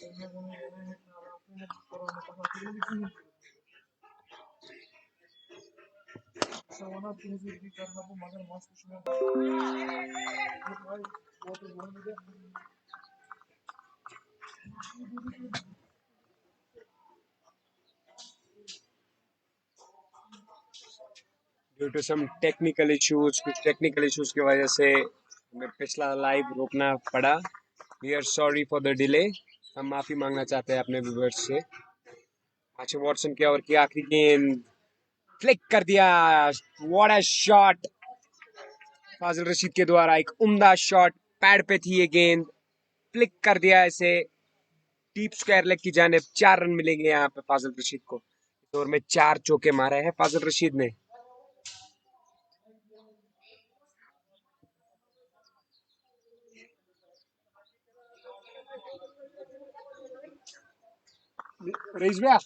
Due to some technical issues, कुछ technical issues की वजह से हमें पिछला लाइव रोकना पड़ा। We are sorry for the delay. हम माफी मांगना चाहते हैं अपने व्यूअर्स से। आशा वॉटसन की ओवर की आखिरी गेंद फ्लिक कर दिया। What a shot! Fazil Rashid के द्वारा एक उम्दा शॉट। पैड पे थी ये गेंद, फ्लिक कर दिया इसे डीप स्क्वायर लेग की जानिब। 4 रन मिलेंगे यहाँ पे फाजिल रशीद को। इस ओवर में 4 चौके मारे हैं फाजिल रशीद ने। रईस भैया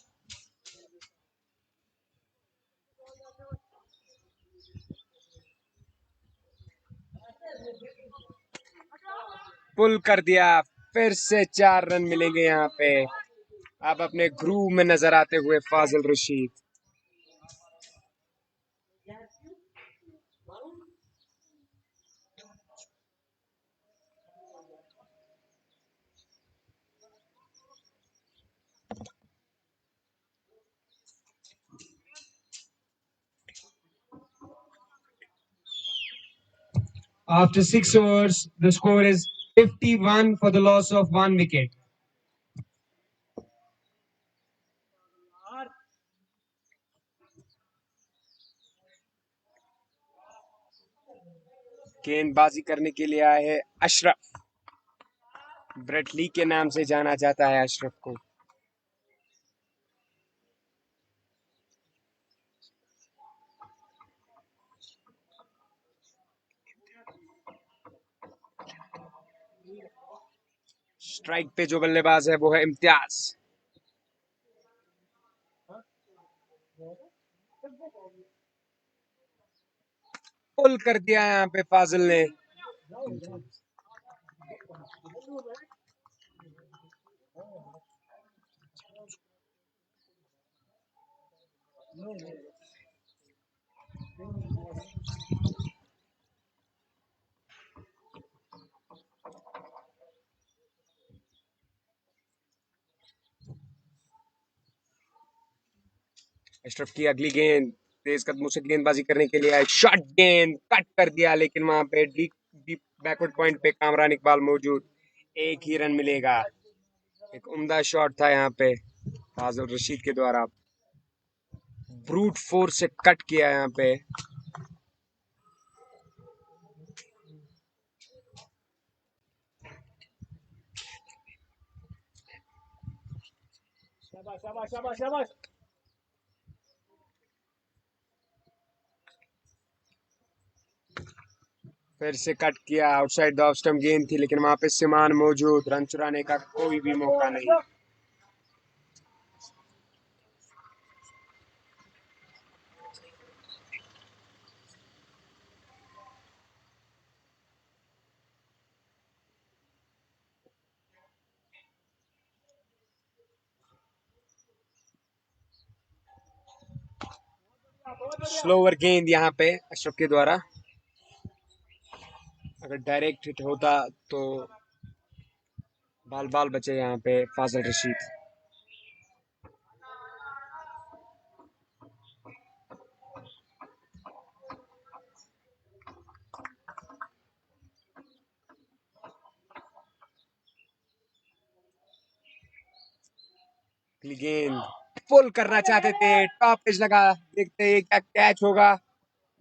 पुल कर दिया। फिर से 4 रन मिलेंगे यहाँ पे। अब अपने ग्रूव में नजर आते हुए फाजिल Rashid. After 6 overs, the score is 51 for the loss of 1 wicket. गेंदबाजी करने के लिए आए हैं अशरफ। ब्रेट ली के नाम से जाना जाता है अशरफ को। स्ट्राइक पे जो बल्लेबाज है वो है इम्तियाज। पुल कर दिया यहाँ पे फाजिल ने। अशरफ की अगली गेंद तेज कदमों से गेंदबाजी करने के लिए आई। शॉट गेंद कट कर दिया, लेकिन वहां पे डीप डीप बैकवर्ड पॉइंट पे कामरान इकबाल मौजूद। एक ही रन मिलेगा। एक उम्दा शॉट था यहाँ पे फाजिल रशीद के द्वारा। ब्रूट फोर्स से कट किया यहाँ पे। शाबाश शाबाश शाबाश शाबाश। फिर से कट किया। आउटसाइड द ऑफ स्टंप गेंद थी, लेकिन वहां पे सिमान मौजूद। रन चुराने का कोई भी मौका नहीं। स्लोवर गेंद यहाँ पे अशरफ के द्वारा। अगर डायरेक्ट हिट होता तो बाल बाल बचे यहाँ पे फाजिल रशीद। गेंद पुल करना चाहते थे, टॉप पिच लगा। देखते हैं क्या कैच होगा।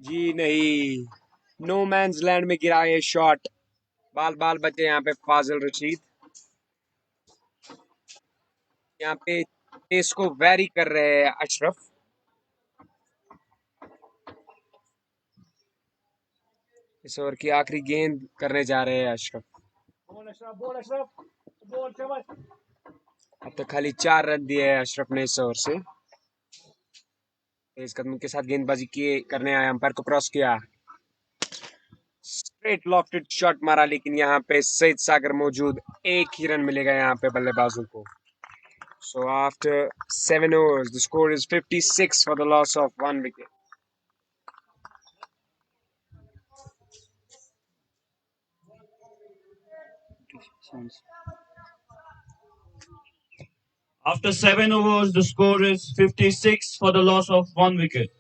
जी नहीं, नो मैंस लैंड में गिरा ये शॉट। बाल बाल बचे यहाँ पे फाजिल रशीद। यहाँ पे पेस को वेरी कर रहे हैं अशरफ। इस ओवर की आखिरी गेंद करने जा रहे हैं अशरफ। अब तक खाली 4 रन दिए हैं अशरफ ने इस ओवर से। तेज कदम के साथ गेंदबाजी किए करने आया, अंपायर को क्रॉस किया। स्ट्रेट लॉफ्टेड शॉट मारा, लेकिन यहाँ पे सईद सागर मौजूद, एक ही रन मिलेगा यहाँ पे बल्लेबाजों को. So after 7 overs, the score is 56 for the loss of 1 wicket. After 7 overs, the score is 56 for the loss of 1 wicket.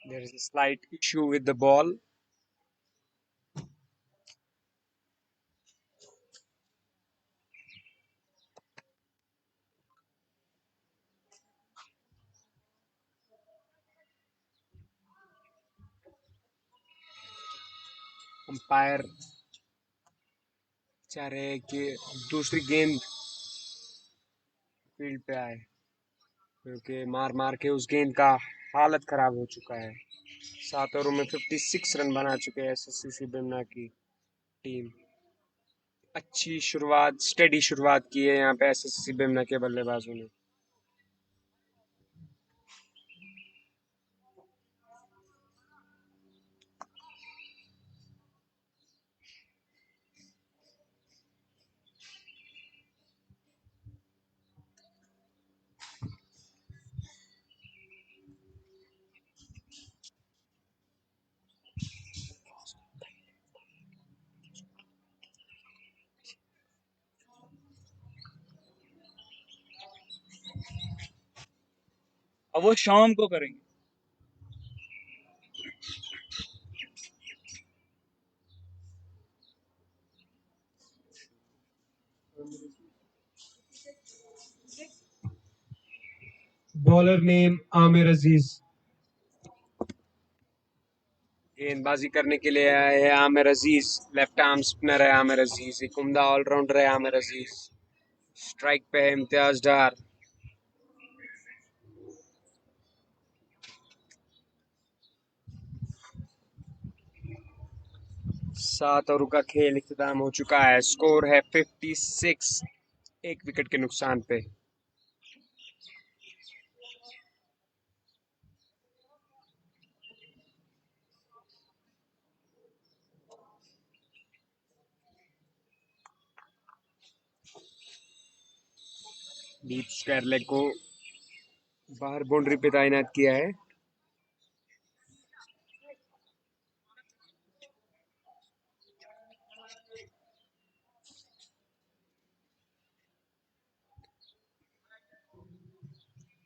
There is a slight issue with the ball. Umpire चाह रहे हैं कि दूसरी गेंद फील्ड पे आए, क्योंकि मार मार के उस गेंद का हालत खराब हो चुका है. 7 ओवरों में 56 रन बना चुके हैं एसएससी बिमना की टीम. अच्छी शुरुआत, स्टेडी शुरुआत की है यहाँ पे एसएससी बिमना के बल्लेबाजों ने. अब वो शाम को करेंगे. बॉलर नेम आमिर अजीज. गेंदबाजी करने के लिए आए हैं आमिर अजीज. लेफ्ट आर्म स्पिनर है आमिर अजीज, एक उम्दा ऑलराउंडर है आमिर अजीज. स्ट्राइक पे है इम्तियाज डार. 7 ओवर का खेल इख्तिताम हो चुका है. स्कोर है 56, एक विकेट के नुकसान पे. डीप स्क्वायर लेग को बाहर बाउंड्री पे तैनात किया है.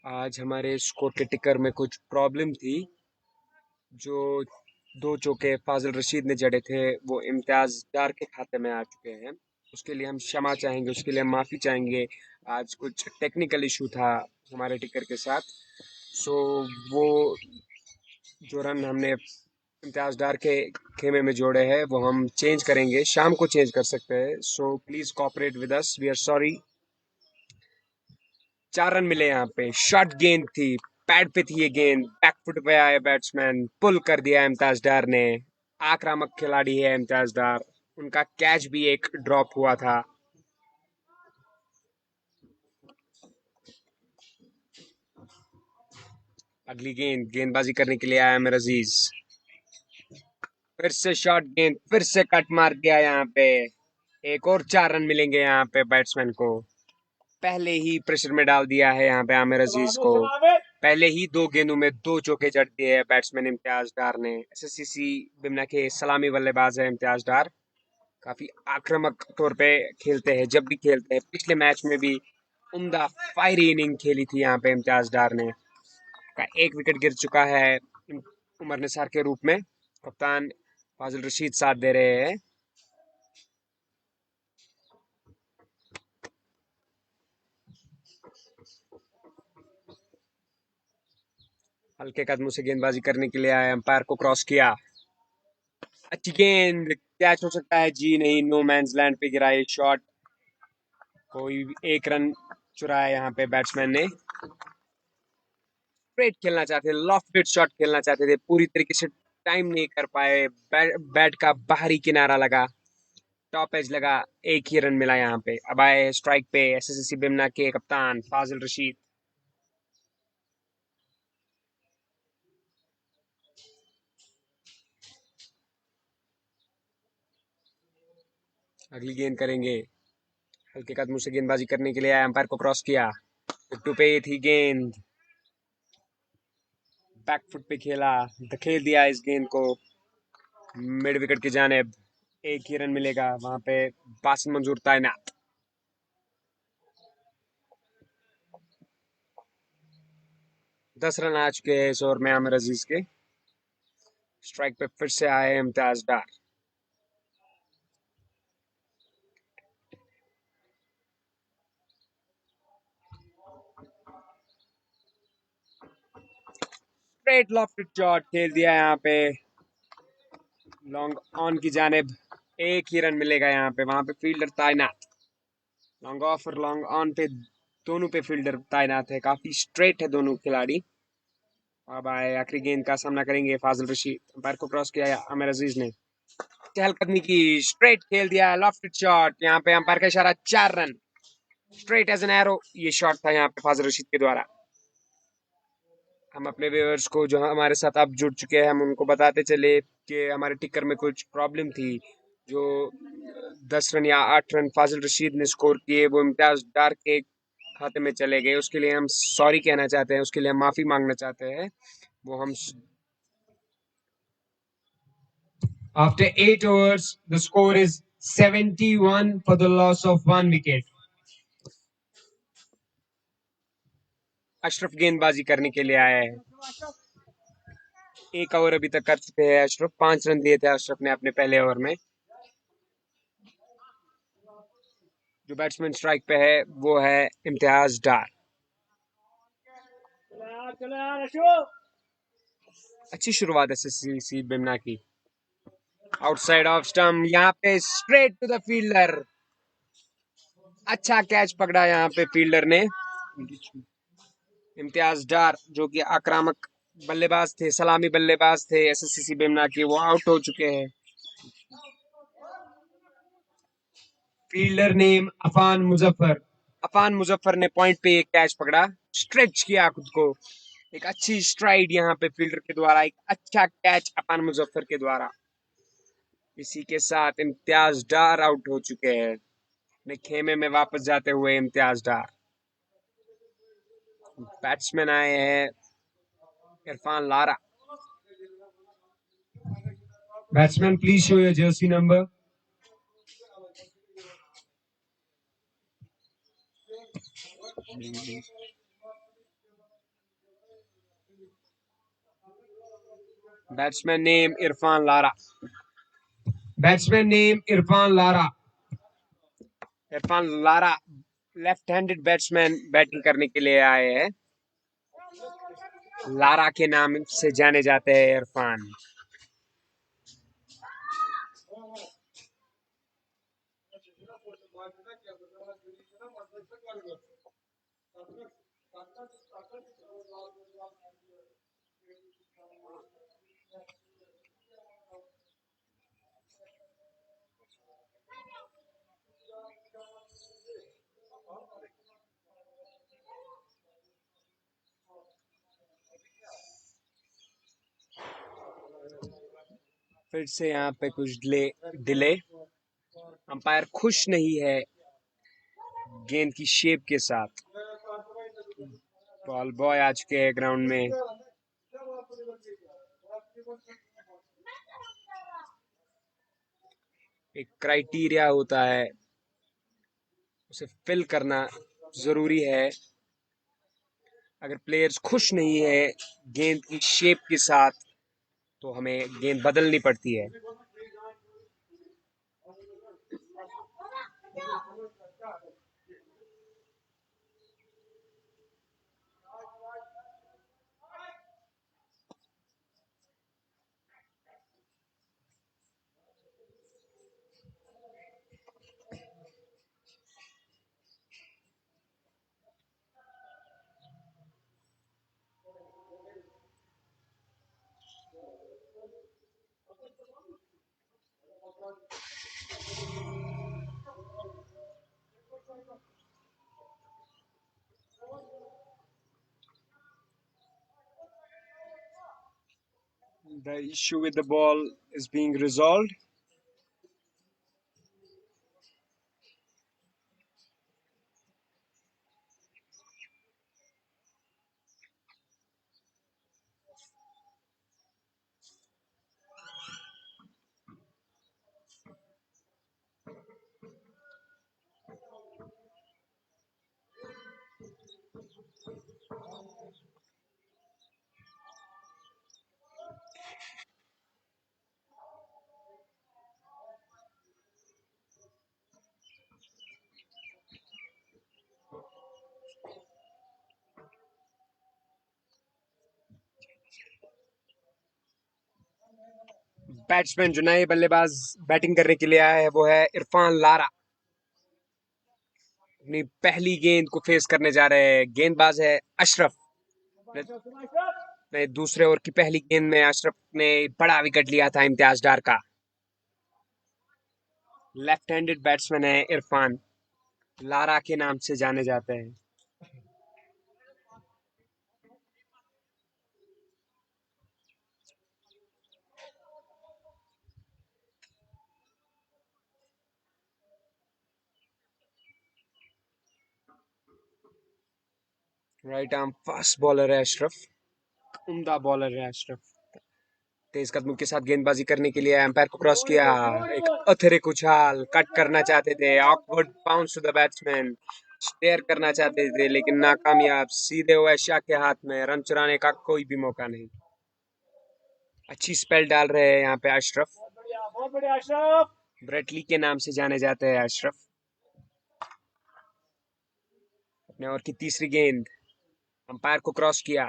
आज हमारे स्कोर के टिकर में कुछ प्रॉब्लम थी. जो 2 चौके फाजिल रशीद ने जड़े थे वो इम्तियाज डार के खाते में आ चुके हैं. उसके लिए हम क्षमा चाहेंगे, उसके लिए हम माफ़ी चाहेंगे. आज कुछ टेक्निकल इशू था हमारे टिकर के साथ. सो वो जो रन हमने इम्तियाज डार के खेमे में जोड़े हैं वो हम चेंज करेंगे, शाम को चेंज कर सकते हैं. So please cooperate with us, we are sorry. 4 run मिले यहाँ पे. शॉर्ट गेंद थी, पैड पे थी ये गेंद, बैकफुट पे आए बैट्समैन, पुल कर दिया इम्तियाज डार ने. आक्रामक खिलाड़ी है इम्तियाज डार. उनका कैच भी एक ड्रॉप हुआ था. अगली गेंदबाजी करने के लिए आया आमिर अजीज। फिर से शॉर्ट गेंद, फिर से कट मार दिया यहाँ पे। एक और 4 रन मिलेंगे यहाँ पे बैट्समैन को। पहले ही प्रेशर में डाल दिया है यहाँ पे आमिर अजीज को। पहले ही 2 गेंदों में 2 चौके जड़ दिए हैं बैट्समैन इम्तियाज डार ने। एसएससीसी बिमना के सलामी बल्लेबाज है इम्तियाज डार। काफी आक्रामक तौर पे खेलते हैं जब भी खेलते हैं। पिछले मैच में भी उम्दा फायरी इनिंग खेली थी यहाँ पे इम्तियाज डार ने। का 1 विकेट गिर चुका है उमर निसार के रूप में। कप्तान फाजिल रशीद साथ दे रहे हैं। हल्के कदमों से गेंदबाजी करने के लिए आए, अंपायर को क्रॉस किया। अच्छी गेंद, कैच हो सकता है जी नहीं। नो मैंस लैंड पे गिरा ये शॉट। कोई 1 रन चुराया यहाँ पे बैट्समैन ने। स्ट्रेट खेलना चाहते थे, लॉफ्टेड शॉट खेलना चाहते थे, पूरी तरीके से टाइम नहीं कर पाए। बैट का बाहरी किनारा लगा, टॉप एज लगा। 1 ही रन मिला यहाँ पे। अब आए स्ट्राइक पे एसएससी बिमना के कप्तान फाजिल रशीद। अगली गेंद करेंगे। हल्के कदमों से गेंदबाजी करने के लिए आया, अंपायर को क्रॉस किया। पिट्टू पे थी गेंद, बैक फुट पे खेला, धकेल दिया इस गेंद को मिड विकेट की जानिब। 1 ही रन मिलेगा वहां पे। बासित मंजूर तैनात। 10 रन आ चुके हैं इस ओवर में आमिर अजीज के। स्ट्राइक पे फिर से आए इम्तियाज डार। स्ट्रेट लॉफ्टेड शॉट खेल दिया यहाँ पे लॉन्ग ऑन की जानिब। 1 ही रन मिलेगा यहाँ पे। वहां पे फील्डर तैनात। लॉन्ग ऑफ और लॉन्ग ऑन पे दोनों पे फील्डर तैनात है। काफी स्ट्रेट है दोनों खिलाड़ी। अब आए आखिरी गेंद का सामना करेंगे फाजिल रशीद। अंपायर को क्रॉस किया आमिर अजीज ने। चहलकदमी की, स्ट्रेट खेल दिया लॉफ्टेड शॉट। यहाँ पे अंपायर का इशारा, 4 run straight as an arrow. ये शॉट था यहाँ पे फाजिल रशीद के द्वारा। हम अपने व्यूअर्स को जो हमारे साथ अब जुड़ चुके हैं, हम उनको बताते चले कि हमारे टिकर में कुछ प्रॉब्लम थी। जो 10 रन या 8 रन फाजिल रशीद ने स्कोर किए वो इम्तियाज डार के खाते में चले गए। उसके लिए हम सॉरी कहना चाहते हैं, उसके लिए हम माफी मांगना चाहते हैं। वो हम After 8 overs, the score is 71 for the loss of 1 wicket. Ashraf गेंदबाजी करने के लिए आया है। 1 ओवर अभी तक कर चुके हैं अशरफ। 5 रन दिए थे अशरफ ने अपने पहले ओवर में। जो बैट्समैन स्ट्राइक पे है वो है इम्तियाज डार। अच्छी शुरुआत है एसएससी बिमना की। आउटसाइड ऑफ स्टंप, यहाँ पे स्ट्रेट टू द फील्डर। अच्छा कैच पकड़ा यहाँ पे फील्डर ने। इम्तियाज डार जो कि आक्रामक बल्लेबाज थे, सलामी बल्लेबाज थे एसएससी बिमना के, वो आउट हो चुके हैं। Fielder name Affan Muzaffar. अफान मुजफ्फर ने पॉइंट पे एक कैच पकड़ा, स्ट्रेच किया खुद को। एक अच्छी स्ट्राइड यहाँ पे फील्डर के द्वारा, एक अच्छा कैच अफान मुजफ्फर के द्वारा। इसी के साथ इम्तियाज डार आउट हो चुके हैं। अपने खेमे में वापस जाते हुए इम्तियाज डार। बैट्समैन आए हैं Irfan Lara. Batsman please show your Jersey number. Batsman name Irfan Lara. Batsman name Irfan Lara. Irfan Lara left handed batsman batting करने के लिए आए हैं। लारा के नाम से जाने जाते हैं इरफान। फिर से यहाँ पे कुछ डिले। अंपायर खुश नहीं है गेंद की शेप के साथ। बॉल बॉय आ चुके हैं ग्राउंड में। एक क्राइटेरिया होता है, उसे फिल करना जरूरी है। अगर प्लेयर्स खुश नहीं है गेंद की शेप के साथ तो हमें गेंद बदलनी पड़ती है। The issue with the ball is being resolved. Batsman जो नए बल्लेबाज बैटिंग करने के लिए आया है वो है इरफान लारा। अपनी पहली गेंद को फेस करने जा रहे हैं। गेंदबाज है अशरफ। दूसरे ओवर की पहली गेंद में अशरफ ने बड़ा विकेट लिया था इम्तियाज डार का। लेफ्ट हैंडेड बैट्समैन है इरफान, लारा के नाम से जाने जाते हैं। राइट आर्म फास्ट बॉलर है अशरफ, उम्दा बॉलर है अशरफ। तेज कदमों के साथ गेंदबाजी करने के लिए एम्पायर को क्रॉस किया। एक अथरिक उछाल, कट करना चाहते थे, awkward bounce to the batsman, steer करना चाहते थे लेकिन नाकामयाब। सीधे ओवैसी के हाथ में, रन चुराने का कोई भी मौका नहीं। अच्छी स्पेल डाल रहे हैं यहाँ पे अशरफ। ब्रेटली के नाम से जाने जाते हैं अशरफ। अपने ओवर की तीसरी गेंद, अंपायर को क्रॉस किया,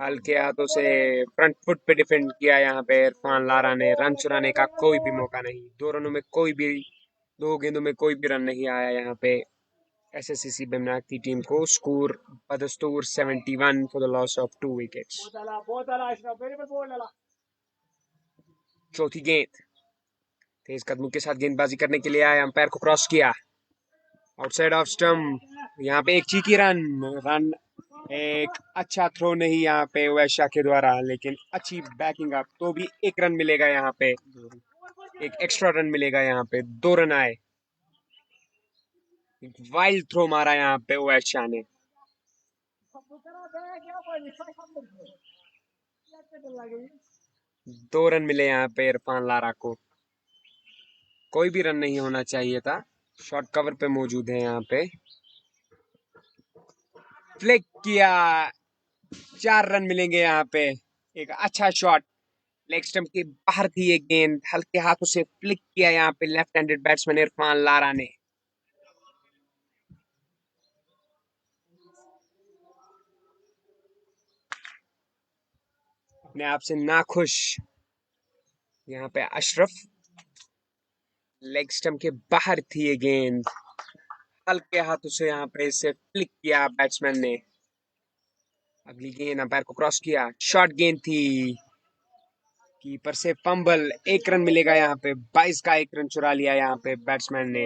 हल्के हाथों से फ्रंट फुट पे डिफेंड किया यहाँ पे इरफान लारा ने। रन चुराने का कोई भी मौका नहीं। दो गेंदों में कोई भी रन नहीं आया यहाँ पे एसएससीसी बेमनाक की टीम को। स्कोर बदस्तूर 71 for the loss of 2 wickets. चौथी गेंद, तेज कदमों के साथ गेंदबाजी करने के लिए आया, अंपायर को क्रॉस किया, आउटसाइड ऑफ स्टंप। यहाँ पे एक चीकी रन एक अच्छा थ्रो नहीं यहाँ पे वैश्या के द्वारा, लेकिन अच्छी बैकिंग अप, तो भी एक रन मिलेगा यहाँ पे। एक एक्स्ट्रा रन मिलेगा यहाँ पे। 2 रन आए। वाइल्ड थ्रो मारा यहाँ पे वैश्या ने। 2 रन मिले यहाँ पे इरफान लारा को। कोई भी रन नहीं होना चाहिए था। शॉर्ट कवर पे मौजूद है यहाँ पे। फ्लिक किया, 4 रन मिलेंगे यहाँ पे। एक अच्छा शॉट, लेग स्टंप के बाहर थी ये गेंद, हल्के हाथों से फ्लिक किया यहाँ पे left handed batsman Irfan Lara ने। अपने आप से नाखुश यहाँ पे अशरफ। लेग स्टंप के बाहर थी ये गेंद, हल्के हाथों से यहाँ पे इसे फ्लिक किया बैट्समैन ने। अगली गेंद अंपायर को क्रॉस किया, शॉर्ट गेंद थी, कीपर से फंबल। 1 रन मिलेगा यहाँ पे। 22 का 1 रन चुरा लिया यहाँ पे बैट्समैन ने।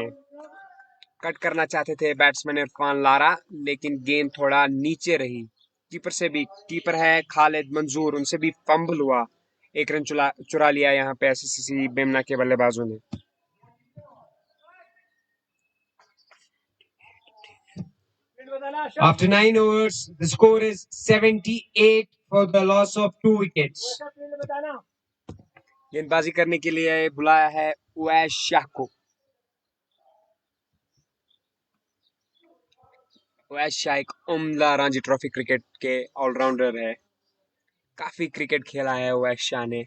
कट करना चाहते थे बैट्समैन इरफान लारा, लेकिन गेंद थोड़ा नीचे रही। कीपर है खालिद मंजूर, उनसे भी फंबल हुआ। एक रन चुरा लिया यहाँ पे एसएससी बेमना के बल्लेबाजों ने। After 9 overs, the score is 78 for the loss of 2 wickets. गेंदबाजी करने के लिए बुलाया है उवैस शाह को। उवैस शाह एक उम्दा रणजी ट्रॉफी क्रिकेट के ऑलराउंडर है। काफी क्रिकेट खेला है उवैस शाह ने।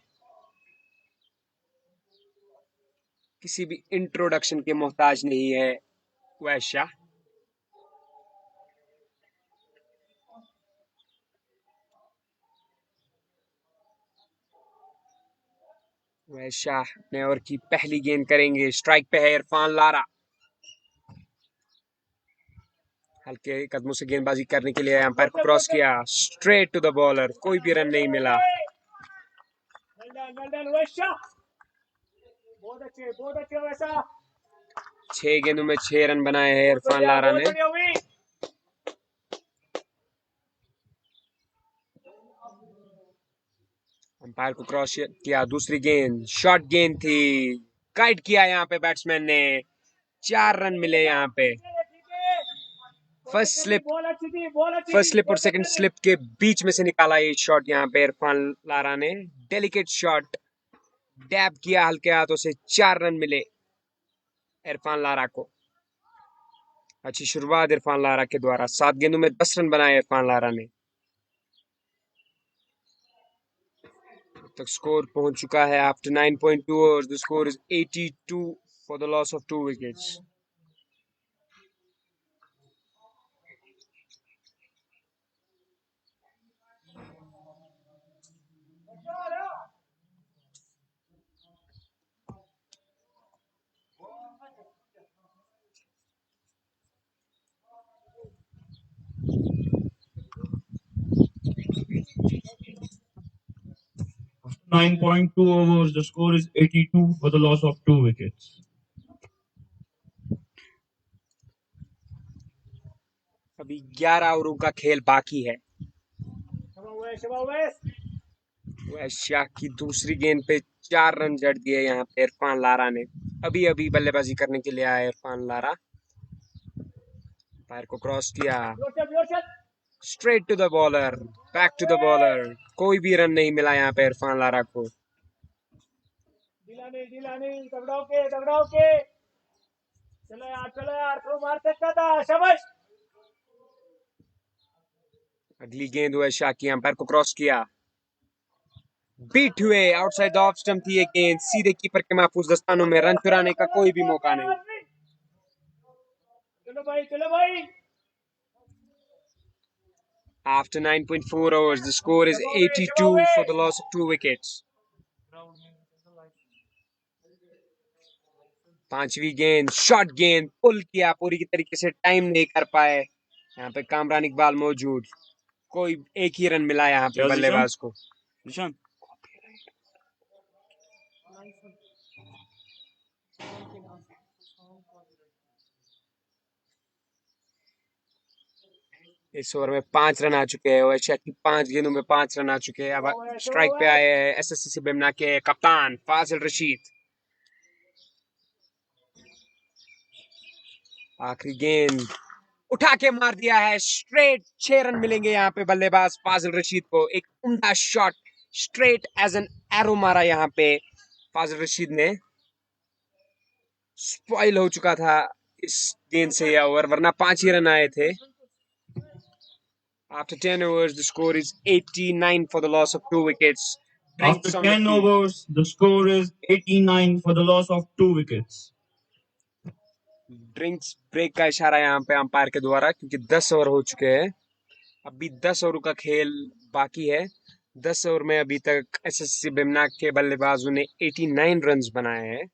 किसी भी इंट्रोडक्शन के मोहताज नहीं है उवैस शाह। उवैस शाह ने ओवर की पहली गेंद करेंगे। स्ट्राइक पे है इरफान लारा। हल्के कदमों से गेंदबाजी करने के लिए अंपायर को क्रॉस किया, स्ट्रेट टू द बॉलर। कोई भी रन नहीं मिला। बहुत अच्छे वैसा। 6 गेंदों में 6 रन बनाए हैं इरफान लारा ने। अंपायर को क्रॉस किया, दूसरी गेंद शॉर्ट गेंद थी, गाइड किया यहाँ पे बैट्समैन ने। 4 रन मिले यहाँ पे। फर्स्ट स्लिप और सेकंड स्लिप के बीच में से निकाला ये शॉट यहाँ पे इरफान लारा ने। डेलिकेट शॉट, डैब किया हल्के हाथों से। 4 रन मिले इरफान लारा को। अच्छी शुरुआत इरफान लारा के द्वारा। 7 गेंदों में 10 रन बनाए इरफान लारा ने। तक स्कोर पहुंच चुका है after 9.2 overs. The score is 82 for the loss of 2 wickets. After 9.2 overs, the score is 82 for the loss of 2 wickets. अभी 11 ओवरों का खेल बाकी है। वह शाह की दूसरी गेंद पे 4 रन जड़ दिए यहाँ पे इरफान लारा ने। अभी अभी बल्लेबाजी करने के लिए आया इरफान लारा। पैर को क्रॉस किया, straight to the bowler, back to the bowler. कोई भी रन नहीं मिला यहाँ पे इरफान लारा को। अगली गेंद हुआ शाह की, अंपायर को क्रॉस किया, बीट हुए। आउटसाइड द ऑफ स्टंप थी ये गेंद, सीधे कीपर के महफूज दस्तानों में। रन चुराने का कोई भी मौका नहीं। चलो भाई। After 9.4 overs, the score is 82 for the loss of 2 wickets. पांचवी गेंद शॉर्ट गेंद, पुल किया, पूरी की तरीके से टाइम नहीं कर पाए। यहाँ पे कामरान इकबाल मौजूद। कोई एक ही रन मिला यहाँ पे बल्लेबाज को। निशान इस ओवर में 5 रन आ चुके हैं। वैसे की 5 गेंदों में 5 रन आ चुके हैं। अब स्ट्राइक पे आए हैं एसएससी बेमना के कप्तान फाजिल रशीद। आखिरी गेंद उठा के मार दिया है, स्ट्रेट। 6 रन मिलेंगे यहाँ पे बल्लेबाज फाजिल रशीद को। एक उम्दा shot straight as an arrow मारा यहाँ पे फाजिल रशीद ने। स्पॉइल हो चुका था इस गेंद से यह ओवर, वरना 5 ही रन आए थे। After 10 overs, the score is 89 for the loss of 2 wickets. After 10 overs, the score is 89 for the loss of 2 wickets. Drinks break का इशारा यहाँ पे अंपायर के द्वारा, क्योंकि 10 ओवर हो चुके हैं। अभी 10 ओवर का खेल बाकी है। 10 ओवर में अभी तक एसएससी बेमना के बल्लेबाजों ने 89 रन्स बनाए हैं।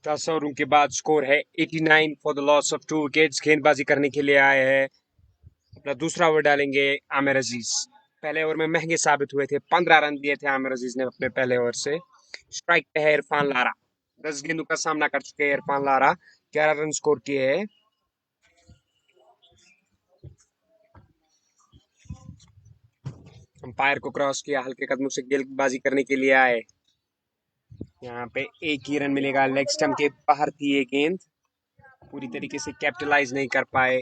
10 ओवरों के बाद स्कोर है 89 for the loss of 2 wickets. गेंदबाजी करने के लिए आए हैं, अपना दूसरा ओवर डालेंगे आमिर अजीज। पहले ओवर में महंगे साबित हुए थे, 15 रन दिए थे आमिर अजीज ने अपने पहले ओवर से। स्ट्राइक पे है इरफान लारा, 10 गेंदों का सामना कर चुके हैं इरफान लारा, 11 रन स्कोर किए हैं। अंपायर को क्रॉस किया, हल्के कदमों से गेंदबाजी करने के लिए आए। यहाँ पे एक ही रन मिलेगा, लेग स्टंप के बाहर थी ये गेंद, पूरी तरीके से कैपिटलाइज नहीं कर पाए,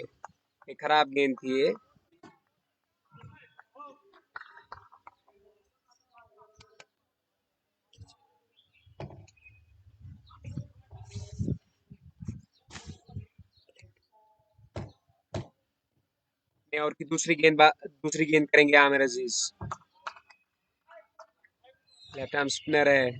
एक खराब गेंद थी ये। और की दूसरी गेंद करेंगे आमिर अजीज। लेफ्ट आर्म स्पिनर है,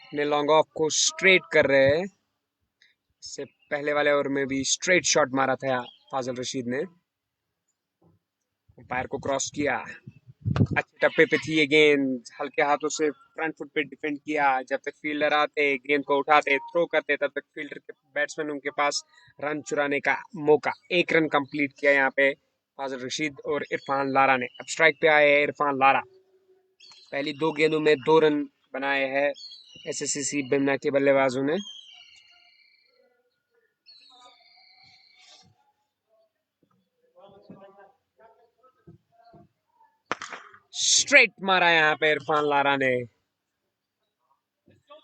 अपने लॉन्ग ऑफ को स्ट्रेट कर रहे हैं। इससे पहले वाले ओवर में भी स्ट्रेट शॉट मारा था फाजिल रशीद ने। अंपायर को क्रॉस किया, अच्छे टप्पे पे थी ये गेंद, हल्के हाथों से फ्रंट फुट पे डिफेंड किया। जब तक फील्डर आते, गेंद को उठाते, थ्रो करते, तब तक फील्डर के बैट्समैन उनके पास रन चुराने का मौका। एक रन कंप्लीट किया यहाँ पे फाजिल रशीद और इरफान लारा ने। अब स्ट्राइक पे आए हैं इरफान लारा, पहली 2 गेंदों में 2 रन बनाए हैं एसएससी बिमना के बल्लेबाजों ने। स्ट्रेट मारा यहाँ पे इरफान लारा ने,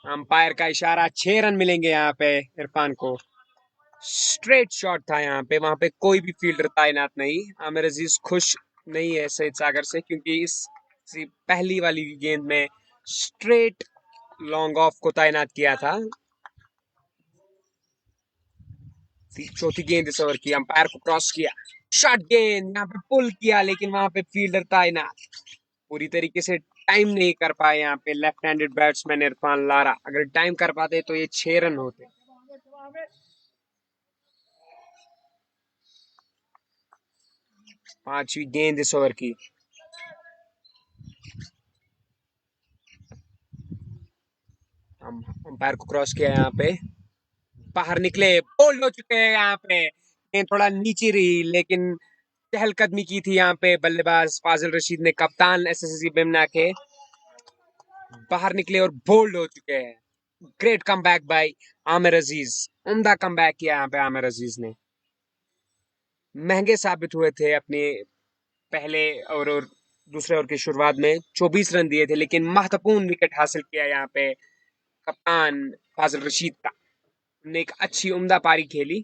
अंपायर का इशारा, 6 रन मिलेंगे यहाँ पे इरफान को। स्ट्रेट शॉट था यहाँ पे, वहां पे कोई भी फील्डर तैनात नहीं। आमिर अजीज खुश नहीं है सईद सागर से, क्योंकि इस पहली वाली गेंद में स्ट्रेट लॉन्ग ऑफ को तैनात किया था। चौथी गेंद इस ओवर की, अंपायर को क्रॉस किया, शॉट गेंद, यहाँ पे पुल किया, लेकिन वहां पे फील्डर तैनात, पूरी तरीके से टाइम नहीं कर पाए यहाँ पे left handed batsman Irfan Lara. अगर टाइम कर पाते तो ये 6 रन होते। 5वीं गेंद इस ओवर की, अंपायर को क्रॉस किया, यहाँ पे बाहर निकले, बोल्ड हो चुके हैं यहाँ पे। गेंद थोड़ा नीचे रही, लेकिन चहलकदमी की थी यहाँ पे बल्लेबाज फाजिल रशीद ने, कप्तान एसएससी बिमना के। बाहर निकले और बोल्ड हो चुके हैं। ग्रेट कमबैक बाय आमिर अजीज, उम्दा कमबैक किया यहाँ पे आमिर अजीज ने। महंगे साबित हुए थे अपने पहले और दूसरे ओवर की शुरुआत में, 24 रन दिए थे, लेकिन महत्वपूर्ण विकेट हासिल किया यहाँ पे कप्तान फाजिल रशीद का ने, एक अच्छी उम्दा पारी खेली।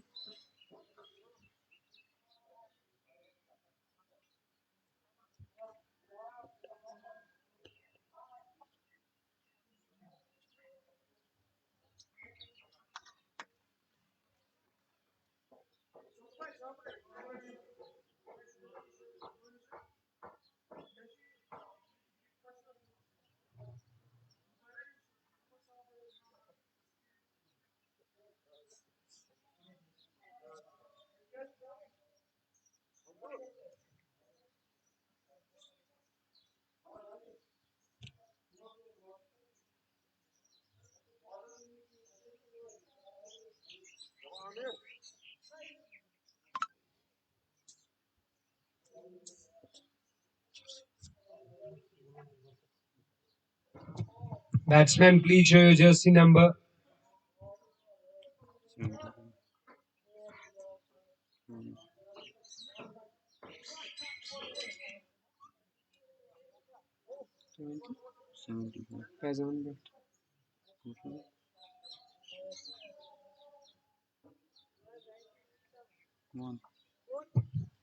Batsman, please show your jersey number.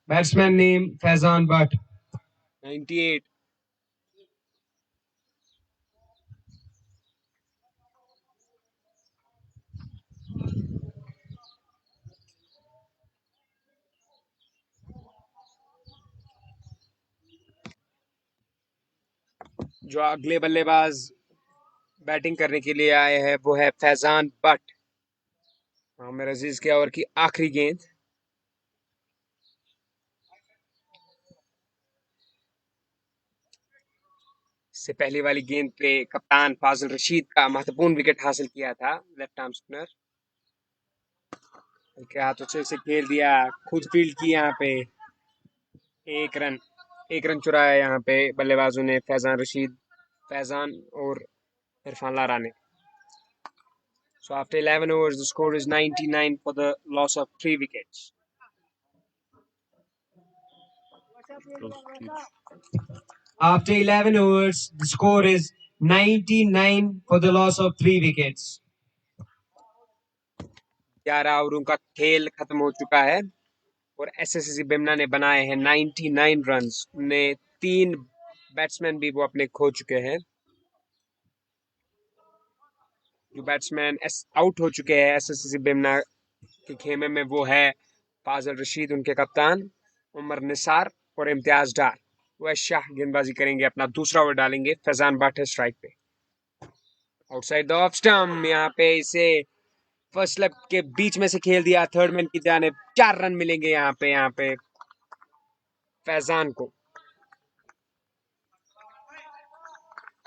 Batsman name Faizan Butt. 98. जो अगले बल्लेबाज बैटिंग करने के लिए आए हैं वो है फैजान बट। आमिर अजीज के ओवर की आखिरी गेंद। इससे पहली वाली गेंद पे कप्तान फाजिल रशीद का महत्वपूर्ण विकेट हासिल किया था, लेफ्ट आर्म स्पिनर के हाथों से इसे खेल दिया, खुद फील्ड की यहाँ पे। एक रन चुराया यहाँ पे बल्लेबाजों ने, फैजान और इरफान लारा ने। So after 11 overs, the score is 99 for the loss of 3 wickets. After 11 overs, the score is 99 for the loss of 3 wickets. 11 ओवरों का खेल खत्म हो चुका है और एसएससी बिमना ने बनाए हैं 99 रन्स। उन्हें 3 बैट्समैन भी वो अपने खो चुके हैं। जो बैट्समैन आउट हो चुके हैं एसएससी बिमना के खेमे में वो है फाजिल रशीद, उनके कप्तान, उमर निसार और इम्तियाज डार। वैश शाह गेंदबाजी करेंगे, अपना दूसरा ओवर डालेंगे। फैजान बट है स्ट्राइक पे, आउटसाइड द ऑफ स्टंप। यहाँ पे इसे फर्स्ट स्लैब के बीच में से खेल दिया, थर्ड मैन की जानिब। 4 रन मिलेंगे यहाँ पे फैजान को।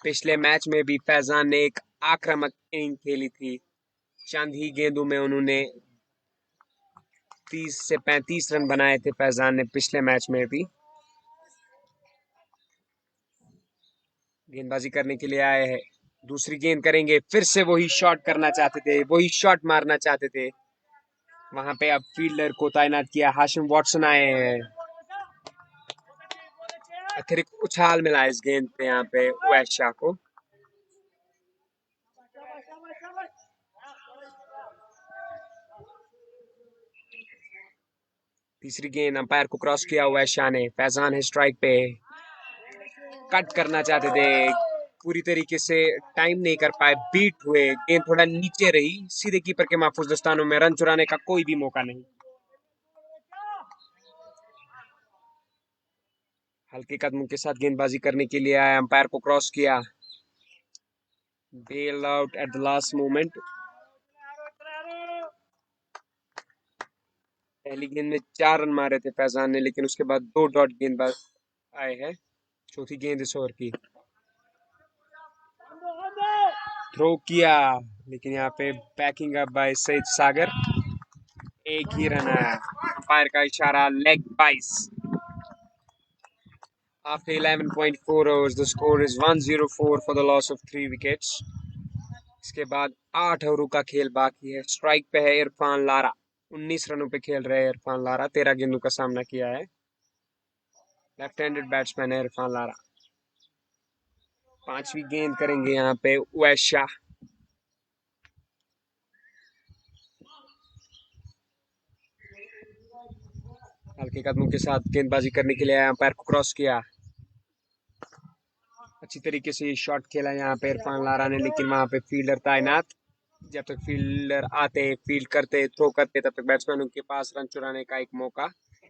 पिछले मैच में भी फैजान ने एक आक्रामक इनिंग खेली थी। चंद ही गेंदों में उन्होंने 30 से 35 रन बनाए थे फैजान ने पिछले मैच में भी। गेंदबाजी करने के लिए आए हैं, दूसरी गेंद करेंगे। फिर से वही शॉट करना चाहते थे, वही शॉट मारना चाहते थे। वहां पे अब फील्डर को तैनात किया, हाशिम वॉटसन आए हैं। अतिरिक्त उछाल मिला इस गेंद पे यहाँ पे वैश शाह को। तीसरी गेंद अंपायर को क्रॉस किया वैश शाह ने। फैजान है स्ट्राइक पे, कट करना चाहते थे, पूरी तरीके से टाइम नहीं कर पाए, बीट हुए। गेंद थोड़ा नीचे रही, सीधे कीपर के महफूज दस्तानों में। रन चुराने का कोई भी मौका नहीं। हल्के कदमों के साथ गेंदबाजी करने के लिए आया, अंपायर को क्रॉस किया, bail out at the last moment. पहली गेंद में 4 रन मारे थे फैजान ने, लेकिन उसके बाद 2 डॉट गेंदबाज आए हैं। चौथी गेंद इस ओवर की, थ्रो किया, लेकिन यहाँ पे बैकिंग अप बाय सईद सागर। एक ही रन आया, अंपायर का इशारा लेग बाइस। After 11.4 overs, the score is 104 for the loss of 3 wickets. इसके बाद 8 ओवरों का खेल बाकी है। स्ट्राइक पे है इरफान लारा, 19 रनों पे खेल रहे हैं इरफान लारा। 13 गेंदों का सामना किया है। लेफ्ट हैंडेड बैट्समैन है इरफान लारा। 5वीं गेंद करेंगे यहाँ पे वैश शाह। हल्के कदमों के साथ गेंदबाजी करने के लिए आया, अंपायर को क्रॉस किया। अच्छी तरीके से ये शॉट खेला यहाँ पे इरफान लारा ने, लेकिन वहां पे फील्डर तैनात। जब तक फील्डर आते, फील्ड करते, थ्रो करते, तब तक बैट्समैनों के पास रन चुराने का एक मौका।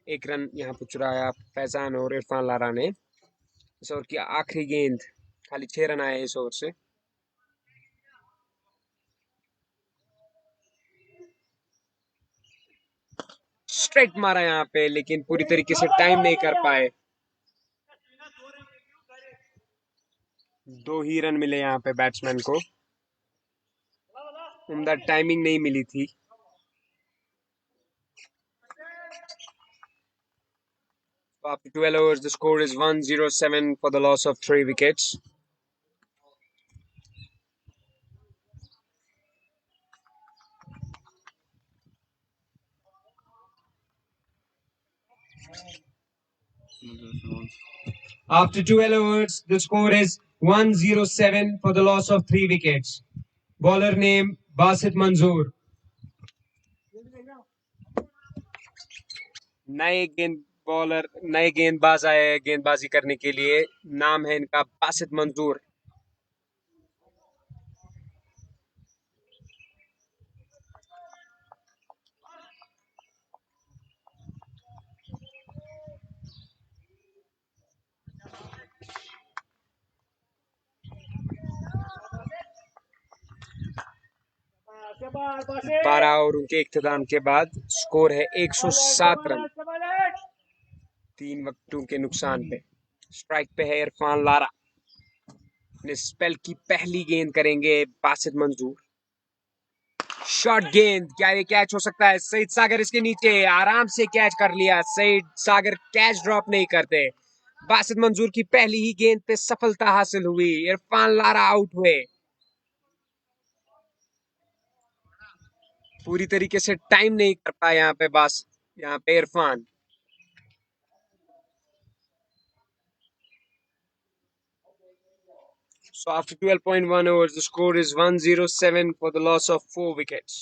1 रन यहाँ पे चुराया फैजान और इरफान लारा ने। इस ओवर की आखिरी गेंद, खाली 6 रन आए इस ओवर से। स्ट्रेट मारा यहाँ पे, लेकिन पूरी तरीके से टाइम नहीं कर पाए। 2 ही रन मिले यहाँ पे बैट्समैन को, उम्दा टाइमिंग नहीं मिली थी। After 12 overs, the score is 107 for the loss of 3 wickets. After 12 overs, the score is 107 for the loss of 3 wickets. Bowler name Basit Manzoor. नए नए गेंदबाज आए हैं गेंदबाजी करने के लिए। नाम है इनका बासित मंजूर। बारह ओवरों के इख्तिताम के बाद स्कोर है 107 रन, 3 विकेटों के नुकसान पे। स्ट्राइक पे है इरफान लारा। अपने स्पेल की पहली गेंद करेंगे बासित मंजूर। शॉर्ट गेंद, क्या ये कैच हो सकता है? सईद सागर इसके नीचे आराम से कैच कर लिया। सईद सागर कैच ड्रॉप नहीं करते। बासित मंजूर की पहली ही गेंद पे सफलता हासिल हुई। इरफान लारा आउट हुए। पूरी तरीके से टाइम नहीं कर पाया यहाँ पे Irfan. So after 12.1 overs, the score is 107 for the loss of 4 wickets.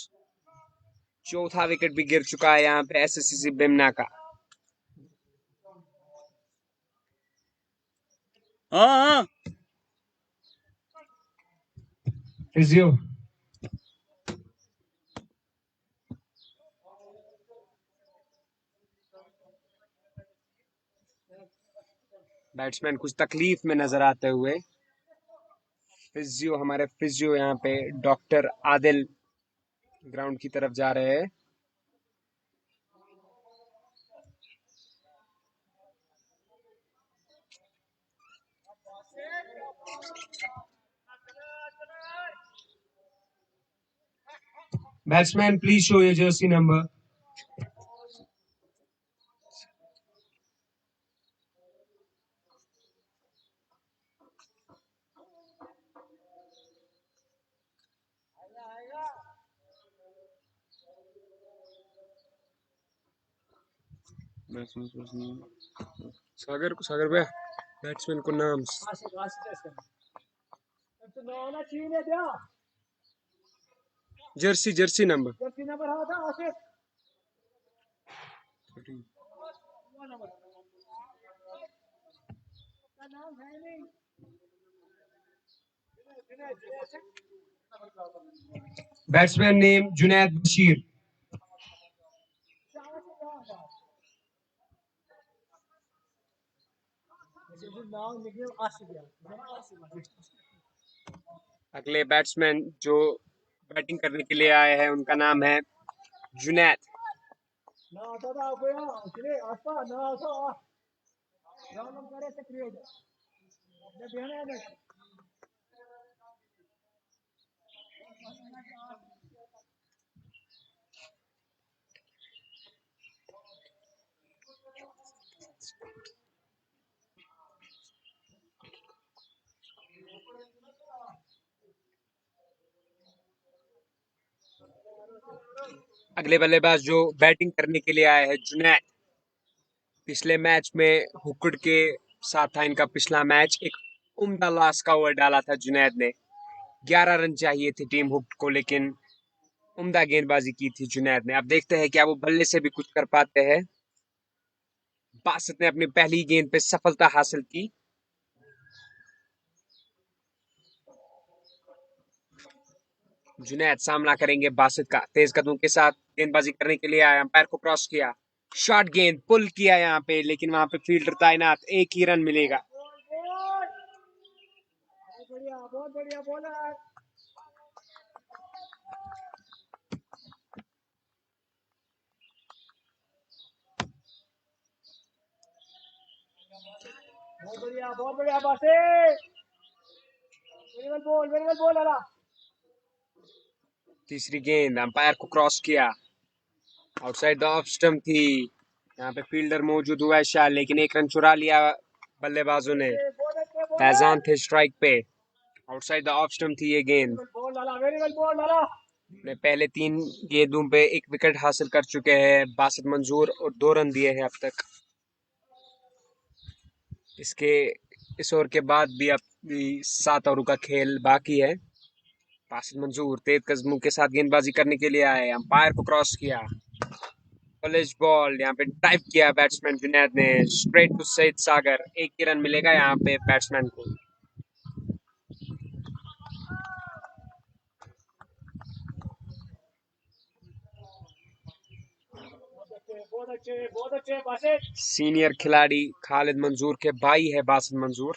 चौथा विकेट भी गिर चुका है यहाँ पे एसएससी बिमना का। हाँ Physio. बैट्समैन कुछ तकलीफ में नजर आते हुए। हमारे फिजियो यहाँ पे डॉक्टर आदिल ग्राउंड की तरफ जा रहे हैं। Batsman, please show your jersey number. सागर भैया, बैट्समैन को नाम Jersey number. Batsman name Junaid Bashir. अगले बैट्समैन जो बैटिंग करने के लिए आए हैं उनका नाम है जुनैद। अगले बल्लेबाज जो बैटिंग करने के लिए आए हैं जुनैद। पिछले मैच में हुकड़ के साथ था इनका पिछला मैच। एक उम्दा लास्ट का ओवर डाला था जुनैद ने। 11 रन चाहिए थे टीम हुकड़ को, लेकिन उम्दा गेंदबाजी की थी जुनैद ने। अब देखते हैं क्या वो बल्ले से भी कुछ कर पाते हैं। बासित ने अपनी पहली गेंद पे सफलता हासिल की। जुनैद सामना करेंगे बासित का। तेज कदमों के साथ गेंदबाजी करने के लिए आया, अंपायर को क्रॉस किया। शॉर्ट गेंद पुल किया यहाँ पे, लेकिन वहां पे फील्डर तैनात। एक ही रन मिलेगा। बहुत बढ़िया बात तीसरी गेंद अंपायर को क्रॉस किया। आउटसाइड द ऑफ स्टंप थी। यहाँ पे फील्डर मौजूद हुआ है शायद, लेकिन एक रन चुरा लिया बल्लेबाजों ने। फैजान थे स्ट्राइक पे। आउटसाइड द ऑफ स्टंप थी ये गेंद। ने पहले 3 गेंदों पे 1 विकेट हासिल कर चुके हैं बासित मंजूर और 2 रन दिए हैं अब तक। इस ओवर के बाद भी अब 7 ओवर का खेल बाकी है। बासित मंजूर तेज कदमों के साथ गेंदबाजी करने के लिए आए, अंपायर को क्रॉस किया। कॉलेज बॉल यहाँ पे टाइप किया बैट्समैन जुनैद ने स्ट्रेट टू सईद सागर। एक ही रन मिलेगा यहाँ पे बैट्समैन को। बहुत अच्छे बासित। सीनियर खिलाड़ी खालिद मंजूर के भाई है बासित मंजूर।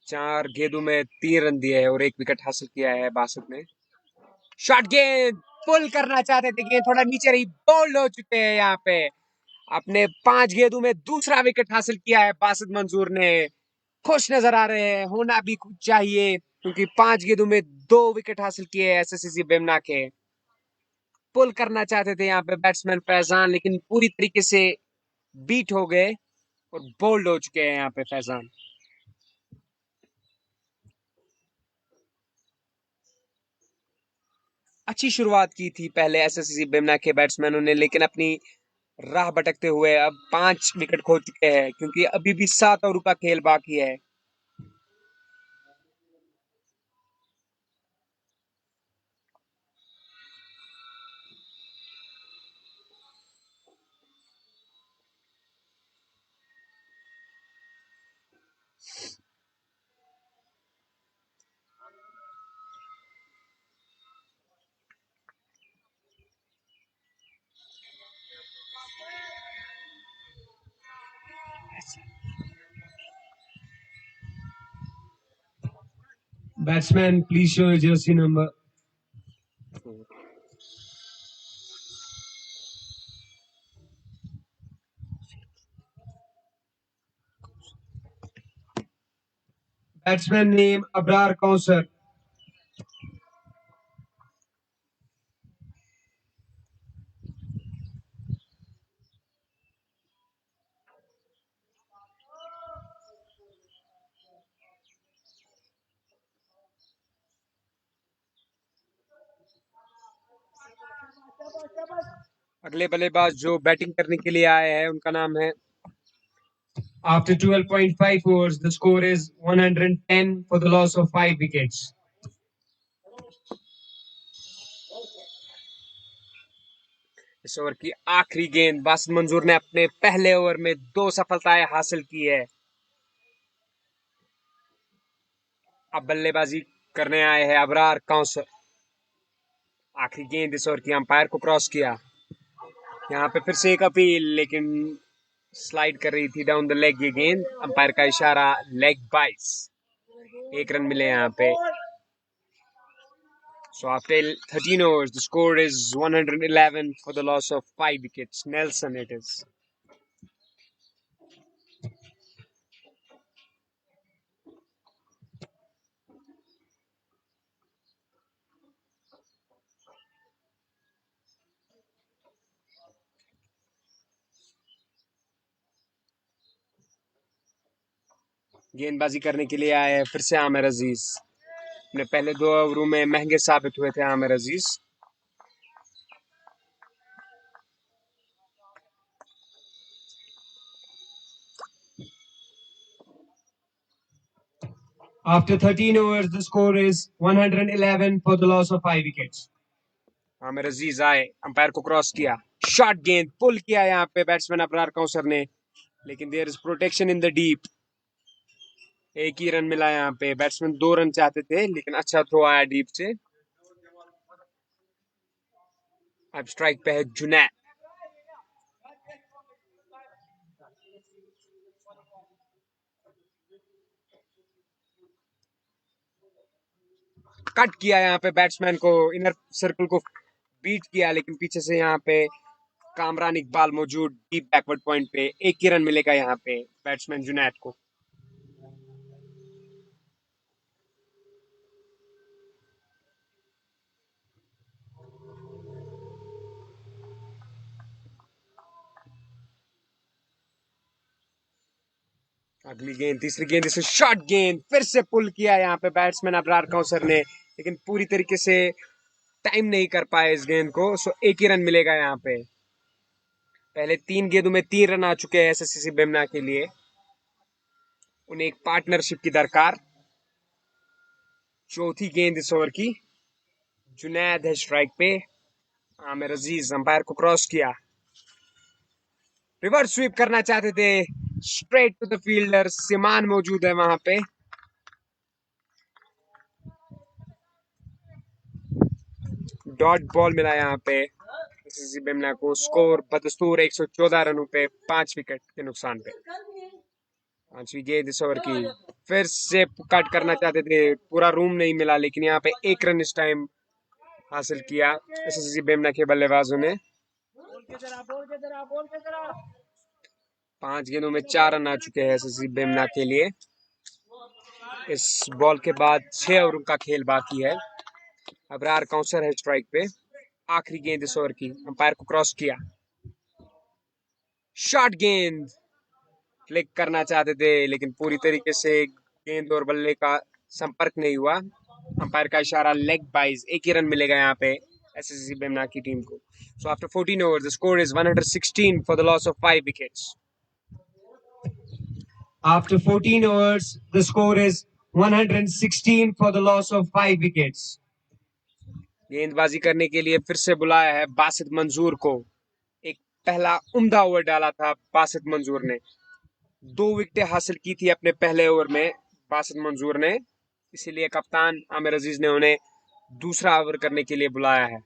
4 गेंदों में 3 रन दिए हैं और 1 विकेट हासिल किया है बासित ने। शॉट गेंद पुल करना चाहते थे, गेंद थोड़ा नीचे रही, बोल्ड हो चुके हैं यहाँ पे। अपने 5 गेंदों में दूसरा विकेट हासिल किया है बासित मंजूर ने। खुश नजर आ रहे हैं, होना भी कुछ चाहिए क्योंकि 5 गेंदों में 2 विकेट हासिल किए एसएससी बेमना के। पुल करना चाहते थे यहाँ पे बैट्समैन फैजान, लेकिन पूरी तरीके से बीट हो गए और बोल्ड हो चुके हैं यहाँ पे फैजान। अच्छी शुरुआत की थी पहले एसएससी बेमना के बैट्समैनों ने, लेकिन अपनी राह भटकते हुए अब 5 विकेट खो चुके हैं क्योंकि अभी भी 7 ओवर का खेल बाकी है। Batsman, please show your jersey number. Batsman name Abrar Kausar. अगले बल्लेबाज जो बैटिंग करने के लिए आए हैं उनका नाम है। After 12.5 overs, the score is 110 for the loss of 5 wickets. इस ओवर की आखिरी गेंद बासित मंजूर ने अपने पहले ओवर में 2 सफलताएं हासिल की है। अब बल्लेबाजी करने आए हैं अबरार कौसर। आखिरी गेंद इस ओवर की अंपायर को क्रॉस किया। यहाँ पे फिर से एक अपील, लेकिन स्लाइड कर रही थी डाउन द लेग ये गेंद। अंपायर का इशारा लेग बाइस। 1 रन मिले यहाँ पे। So after 13 overs, the score is 111 for the loss of 5 wickets. Nelson it is. गेंदबाजी करने के लिए आए हैं फिर से आमिर अजीज। अपने पहले 2 ओवरों में महंगे साबित हुए थे आमिर अजीज। After 13 overs, the score is 111 for the loss of 5 wickets. Aamir अजीज आए, अंपायर को क्रॉस किया, शॉट गेंद पुल किया यहाँ पे बैट्समैन अबरार कौसर ने, लेकिन there is protection in the deep. 1 ही रन मिला यहाँ पे। बैट्समैन 2 रन चाहते थे, लेकिन अच्छा थ्रो आया डीप से। अब स्ट्राइक पे है जुनैद। कट किया यहाँ पे बैट्समैन को, इनर सर्कल को बीट किया, लेकिन पीछे से यहाँ पे कामरान इकबाल मौजूद डीप बैकवर्ड पॉइंट पे। 1 ही रन मिलेगा यहाँ पे बैट्समैन जुनैद को। अगली गेंद, तीसरी गेंद, इसे शॉट गेंद फिर से पुल किया यहाँ पे बैट्समैन अबरार कौसर ने, लेकिन पूरी तरीके से टाइम नहीं कर पाए इस गेंद को। सो 1 ही रन मिलेगा यहाँ पे। पहले 3 गेंदों में 3 रन आ चुके हैं एसएससी बेमना के लिए। उन्हें एक पार्टनरशिप की दरकार। चौथी गेंद इस ओवर की। जुनैद है स्ट्राइक पे। आमिर अजीज अंपायर को क्रॉस किया, रिवर्स स्वीप करना चाहते थे, स्ट्रेट टू द फील्डर, सिमान मौजूद है वहां पे। डॉट बॉल मिला यहाँ पे एसएससी बेमना को। स्कोर बदस्तूर 114 रनों पे 5 विकेट के नुकसान पे। पांचवी गेंद इस ओवर की, फिर से कट करना चाहते थे, पूरा रूम नहीं मिला, लेकिन यहाँ पे 1 रन इस टाइम हासिल किया एसएससी बेमना के बल्लेबाजों ने। 5 गेंदों में 4 रन आ चुके हैं एसएससी बेमना के लिए। इस बॉल के बाद 6 ओवर का खेल बाकी है। अबरार काउंसर है स्ट्राइक पे। आखिरी गेंद इस ओवर की, अंपायर को क्रॉस किया, शॉर्ट गेंद, फ्लिक करना चाहते थे, लेकिन पूरी तरीके से गेंद और बल्ले का संपर्क नहीं हुआ। अंपायर का इशारा लेग बाइज, 1 ही रन मिलेगा यहाँ पे एसएससी बेमना की टीम को। So after 14 overs the score is 116 for the loss of 5 wickets. After 14 overs, the score is 116 for the loss of 5 wickets. गेंदबाजी करने के लिए फिर से बुलाया है बासित मंजूर को। एक पहला उम्दा ओवर डाला था बासित मंजूर ने, 2 विकेटें हासिल की थी अपने पहले ओवर में बासित मंजूर ने, इसीलिए कप्तान आमिर अजीज ने उन्हें दूसरा ओवर करने के लिए बुलाया है।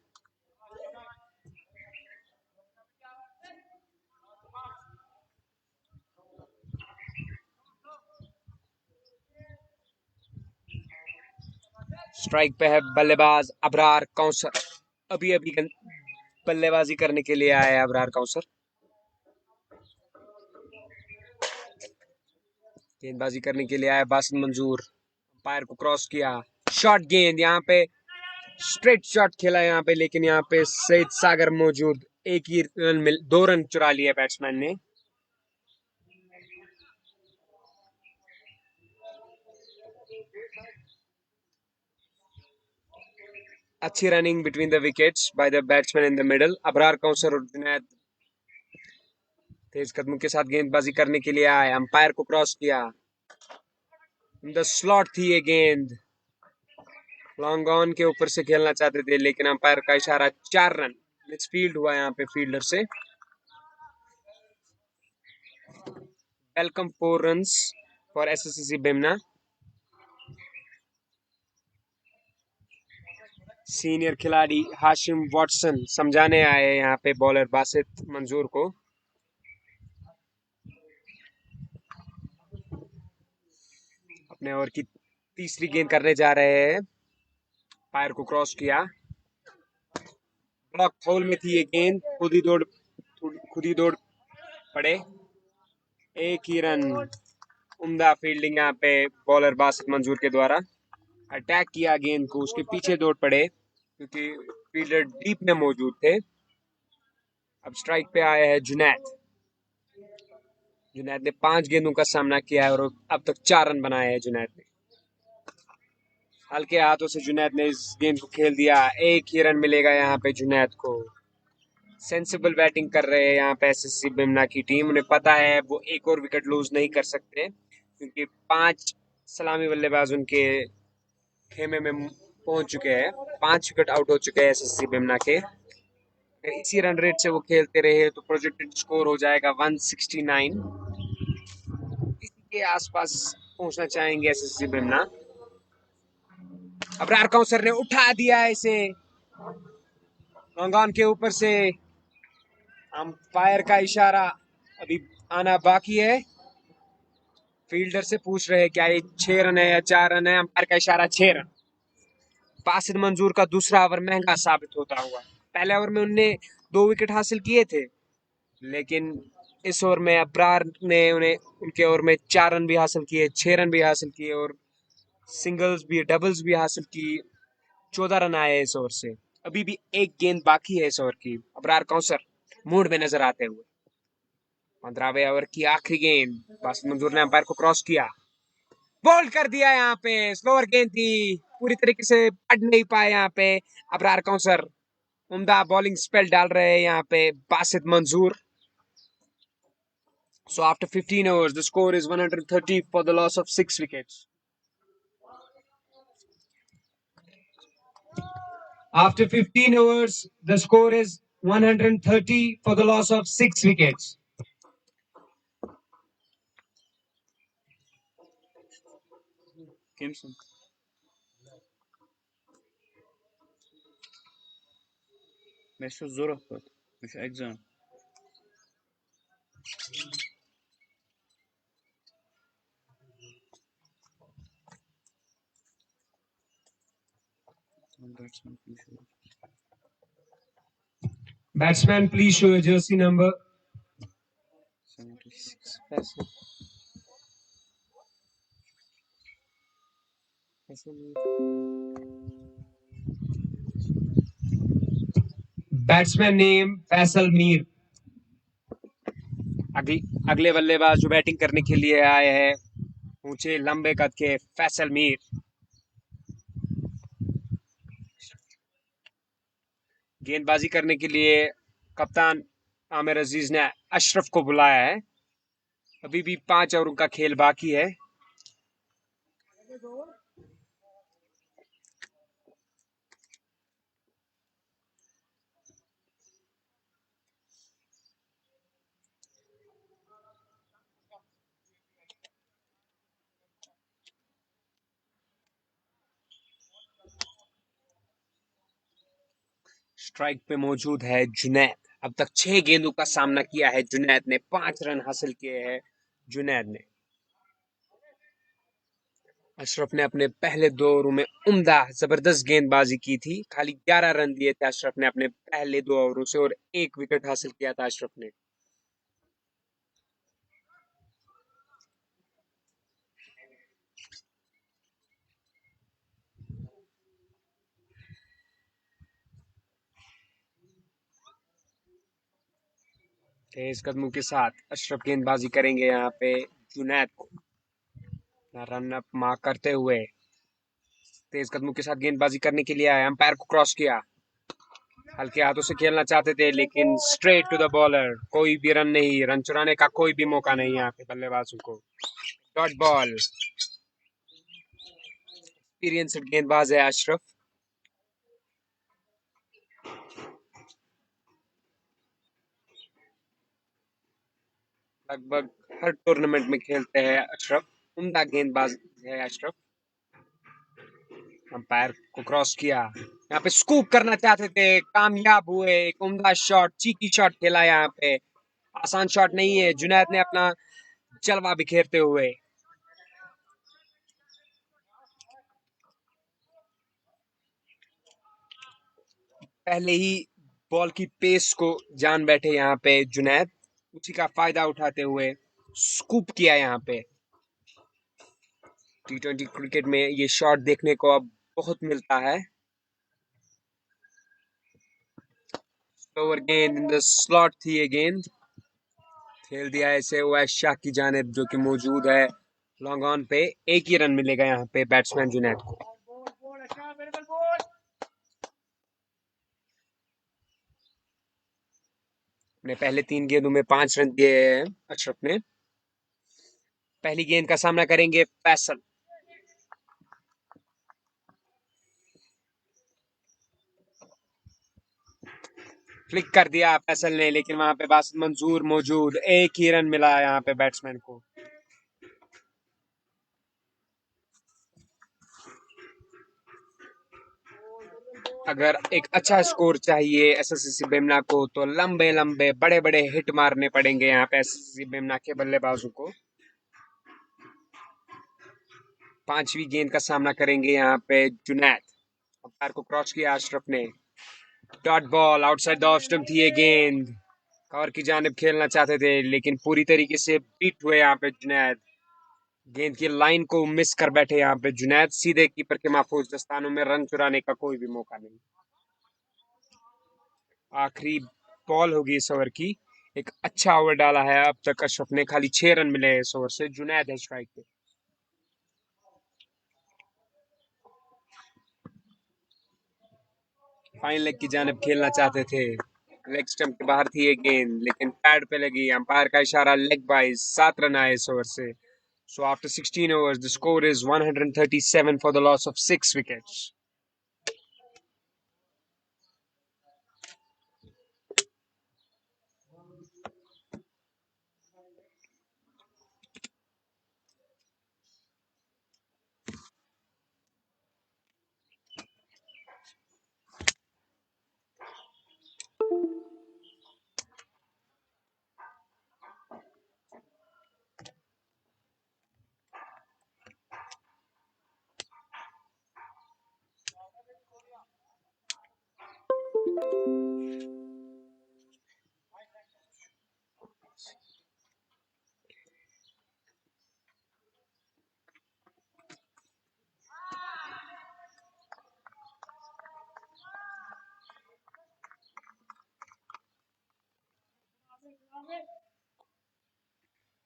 स्ट्राइक पे है बल्लेबाज अबरार काउंसर। अभी अभी बल्लेबाजी करने के लिए आया है अबरार काउंसर। गेंदबाजी करने के लिए आया बासित मंजूर, अंपायर को क्रॉस किया, शॉर्ट गेंद, यहाँ पे स्ट्रेट शॉट खेला यहाँ पे, लेकिन यहाँ पे सईद सागर मौजूद, 1 ही रन मिल 2 रन चुरा लिए बैट्समैन ने। अच्छी running between the wickets by the batsman in the middle. Abrar Kausar और जुनैद तेज कदमों के साथ गेंदबाजी करने के लिए आए, अंपायर को क्रॉस किया, इन द स्लॉट थी ये गेंद, लॉन्ग ऑन के ऊपर से खेलना चाहते थे, लेकिन अंपायर का इशारा 4 रन, मिसफील्ड हुआ यहाँ पे फील्डर से। Welcome 4 runs for SSC Bemina. Senior खिलाड़ी हाशिम वॉटसन समझाने आए यहाँ पे बॉलर बासित मंजूर को। अपने ओवर की तीसरी गेंद करने जा रहे हैं, पायर को क्रॉस किया, ब्लॉक फाउल में थी ये गेंद, खुद ही दौड़ पड़े, 1 ही रन। उम्दा फील्डिंग यहाँ पे बॉलर बासित मंजूर के द्वारा। अटैक किया गेंद को, उसके पीछे दौड़ पड़े क्योंकि फील्डर डीप में मौजूद थे। अब स्ट्राइक पे आया है जुनैद। जुनैद ने 5 गेंदों का सामना किया है और अब तक 4 रन बनाए हैं जुनैद ने। हल्के हाथों से जुनैद ने इस गेंद को खेल दिया, 1 ही रन मिलेगा यहाँ पे जुनैद को। सेंसिबल बैटिंग कर रहे हैं यहाँ पे एसएससी बेमना की टीम, उन्हें पता है वो एक और विकेट लूज नहीं कर सकते क्योंकि 5 सलामी बल्लेबाज उनके खेमे में पहुंच चुके हैं, 5 विकेट आउट हो चुके हैं एसएससी बेमना के। अगर इसी रन रेट से वो खेलते रहे तो प्रोजेक्टेड स्कोर हो जाएगा 169, इसी के आसपास पहुंचना चाहेंगे एसएससी बेमना। अबरार काउंसर ने उठा दिया इसे लॉन्ग ऑन के ऊपर से, अंपायर का इशारा अभी आना बाकी है। फील्डर से पूछ रहे हैं क्या ये 6 रन है या 4 रन है, अंपायर का इशारा 6 रन। बासित मंजूर का दूसरा ओवर महंगा साबित होता हुआ, पहले ओवर में उनने 2 विकेट हासिल किए थे, लेकिन इस ओवर में अबरार ने उन्हें उनके ओवर में 4 रन भी हासिल किए, 6 रन भी हासिल किए और सिंगल्स भी डबल्स भी हासिल की। 14 रन आए इस ओवर से। अभी भी 1 गेंद बाकी है इस ओवर की। अबरार काउंसर मूड में नजर आते हुए, 15वें ओवर की आखिरी गेंद, बासित मंजूर ने अंपायर को क्रॉस किया, बोल्ड कर दिया। यहाँ पे स्लोअर गेंद थी, पूरी तरीके से पढ़ नहीं पाए यहाँ पे अबरार काउंसर। उम्दा बॉलिंग स्पेल डाल रहे हैं यहाँ पे बासित मंजूर। So after 15 overs, the score is 130 for the loss of 6 wickets. After 15 overs, the score is 130 for the loss of 6 wickets. Kimsin? Meşhur zor akbat. Meşhur exam. Batsman, please show your jersey number. 76. Batsman name Faisal Mir. अगले बल्लेबाज जो batting करने के लिए आए हैं ऊंचे लंबे कद के फैसल मीर। गेंदबाजी करने के लिए कप्तान आमिर अजीज ने अशरफ को बुलाया है। अभी भी 5 ओवर का खेल बाकी है। स्ट्राइक पे मौजूद है जुनैद। अब तक 6 गेंदों का सामना किया है जुनैद ने, 5 रन हासिल किए हैं जुनैद ने। अशरफ ने अपने पहले 2 ओवरों में उम्दा जबरदस्त गेंदबाजी की थी। खाली 11 रन दिए थे अशरफ ने अपने पहले 2 ओवरों से और 1 विकेट हासिल किया था अशरफ ने। तेज कदमों के साथ अशरफ गेंदबाजी करेंगे यहाँ पे जुनैद को रन अप मार्क करते हुए। तेज कदमों के साथ गेंदबाजी करने के लिए आए, अंपायर को क्रॉस किया। हल्के हाथों से खेलना चाहते थे लेकिन स्ट्रेट टू द बॉलर, कोई भी रन नहीं, रन चुराने का कोई भी मौका नहीं यहाँ पे बल्लेबाजों को। Dot ball. एक्सपीरियंस्ड गेंदबाज है अशरफ। लगभग हर टूर्नामेंट में खेलते हैं अशरफ, उम्दा गेंदबाज है अशरफ। अंपायर को क्रॉस किया, यहाँ पे स्कूप करना चाहते थे, कामयाब हुए। एक उम्दा शॉट, चीकी शॉट खेला यहाँ पे। आसान शॉट नहीं है, जुनैद ने अपना जलवा बिखेरते हुए। पहले ही बॉल की पेस को जान बैठे यहाँ पे जुनैद, उसी का फायदा उठाते हुए स्कूप किया यहाँ पे। T20 क्रिकेट में ये शॉट देखने को अब बहुत मिलता है। ओवर गेंद इन द स्लॉट थी ये गेंद, खेल दिया ऐसे उवैस शाह की जानिब जो कि मौजूद है लॉन्ग ऑन पे। 1 ही रन मिलेगा यहाँ पे बैट्समैन जुनैद को। अपने पहले 3 गेंदों में 5 रन दिए हैं अशरफ ने। पहली गेंद का सामना करेंगे फैसल। फ्लिक कर दिया फैसल ने, लेकिन वहां पे बासित मंसूर मौजूद। 1 ही रन मिला यहाँ पे बैट्समैन को। अगर एक अच्छा स्कोर चाहिए एसएससी बिमला को तो लंबे लंबे बड़े बड़े हिट मारने पड़ेंगे यहाँ पे एसएससी बिमला के बल्लेबाजों को। 5वीं गेंद का सामना करेंगे यहाँ पे जुनैद। अंपायर को क्रॉस किया अशरफ ने। Dot ball, outside the off stump थी ये गेंद। कवर की जानिब खेलना चाहते थे लेकिन पूरी तरीके से बीट हुए यहाँ पे जुनैद। गेंद की लाइन को मिस कर बैठे यहाँ पे जुनैद। सीधे कीपर के महफूज दस्तानों में, रन चुराने का कोई भी मौका नहीं। आखिरी बॉल होगी इस ओवर की। एक अच्छा ओवर डाला है अब तक अशरफ ने, खाली 6 रन मिले हैं इस ओवर से। जुनैद है स्ट्राइक पे। फाइन लेग की जानिब खेलना चाहते थे, लेग स्टंप के बाहर थी ये गेंद लेकिन पैड पे लगी। अंपायर का इशारा लेग बाइज। 7 रन आए इस ओवर से। So after 16 overs, the score is 137 for the loss of 6 wickets.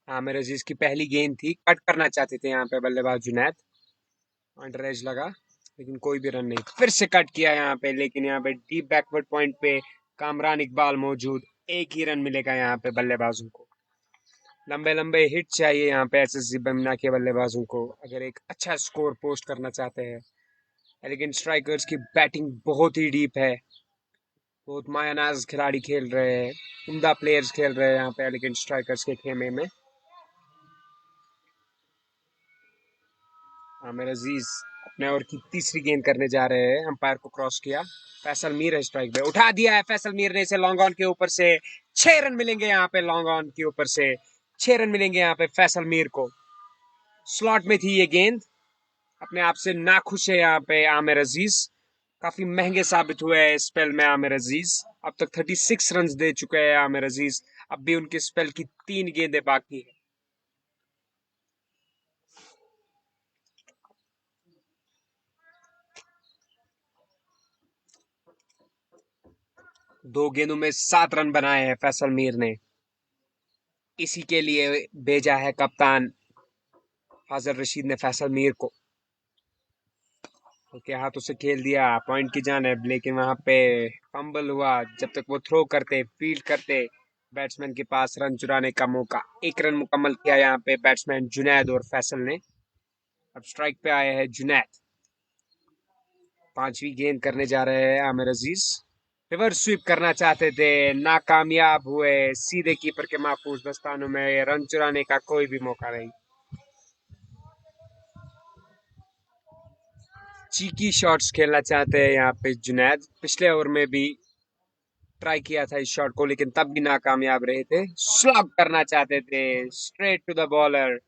Aamir अजीज की पहली गेंद थी, कट करना चाहते थे यहाँ पे बल्लेबाज जुनैद, अंडर एज लगा लेकिन कोई भी रन नहीं। फिर से कट किया यहाँ पे, लेकिन यहाँ पे डीप बैकवर्ड पॉइंट पे कामरान इकबाल मौजूद, एक ही रन मिलेगा यहाँ पे बल्लेबाजों को। लंबे लंबे हिट चाहिए यहाँ पे एसएससी बमना के बल्लेबाजों को अगर एक अच्छा स्कोर पोस्ट करना चाहते हैं। एलिगेंट स्ट्राइकर्स की बैटिंग बहुत ही डीप है, बहुत मायानाज खिलाड़ी खेल रहे हैं, उम्दा प्लेयर्स खेल रहे हैं यहाँ पे एलिगेंट स्ट्राइकर्स के खेमे में। आमिर अजीज अपने ओवर की तीसरी गेंद करने जा रहे हैं, अंपायर को क्रॉस किया, फैसल मीर है स्ट्राइक पे, उठा दिया है फैसल मीर ने इसे लॉन्ग ऑन के ऊपर से। 6 रन मिलेंगे यहाँ पे लॉन्ग ऑन के ऊपर से, 6 रन मिलेंगे यहाँ पे फैसल मीर को। स्लॉट में थी ये गेंद, अपने आप से नाखुश है यहाँ पे आमिर अजीज, काफी महंगे साबित हुए हैं स्पेल में आमिर अजीज। अब तक 36 रन दे चुके हैं आमिर अजीज, अब भी उनके स्पेल की 3 गेंदें बाकी है। दो गेंदों में 7 रन बनाए हैं फैसल मीर ने, इसी के लिए भेजा है कप्तान फाजल रशीद ने फैसल मीर को। उनके हाथों से खेल दिया पॉइंट की जानिब, लेकिन वहां पे फंबल हुआ। जब तक वो थ्रो करते, फील्ड करते, बैट्समैन के पास रन चुराने का मौका। 1 रन मुकम्मल किया यहाँ पे बैट्समैन जुनैद और फैसल ने। अब स्ट्राइक पे आए हैं जुनैद, 5वीं गेंद करने जा रहे हैं आमिर अजीज। रिवर्स स्वीप करना चाहते थे, नाकामयाब हुए, सीधे कीपर के महफूज दस्तानों में, रन चुराने का कोई भी मौका नहीं। चीकी शॉट्स खेलना चाहते हैं यहाँ पे जुनैद, पिछले ओवर में भी ट्राई किया था इस शॉट को, लेकिन तब भी नाकामयाब रहे थे। स्लॉग करना चाहते थे, स्ट्रेट टू द बॉलर।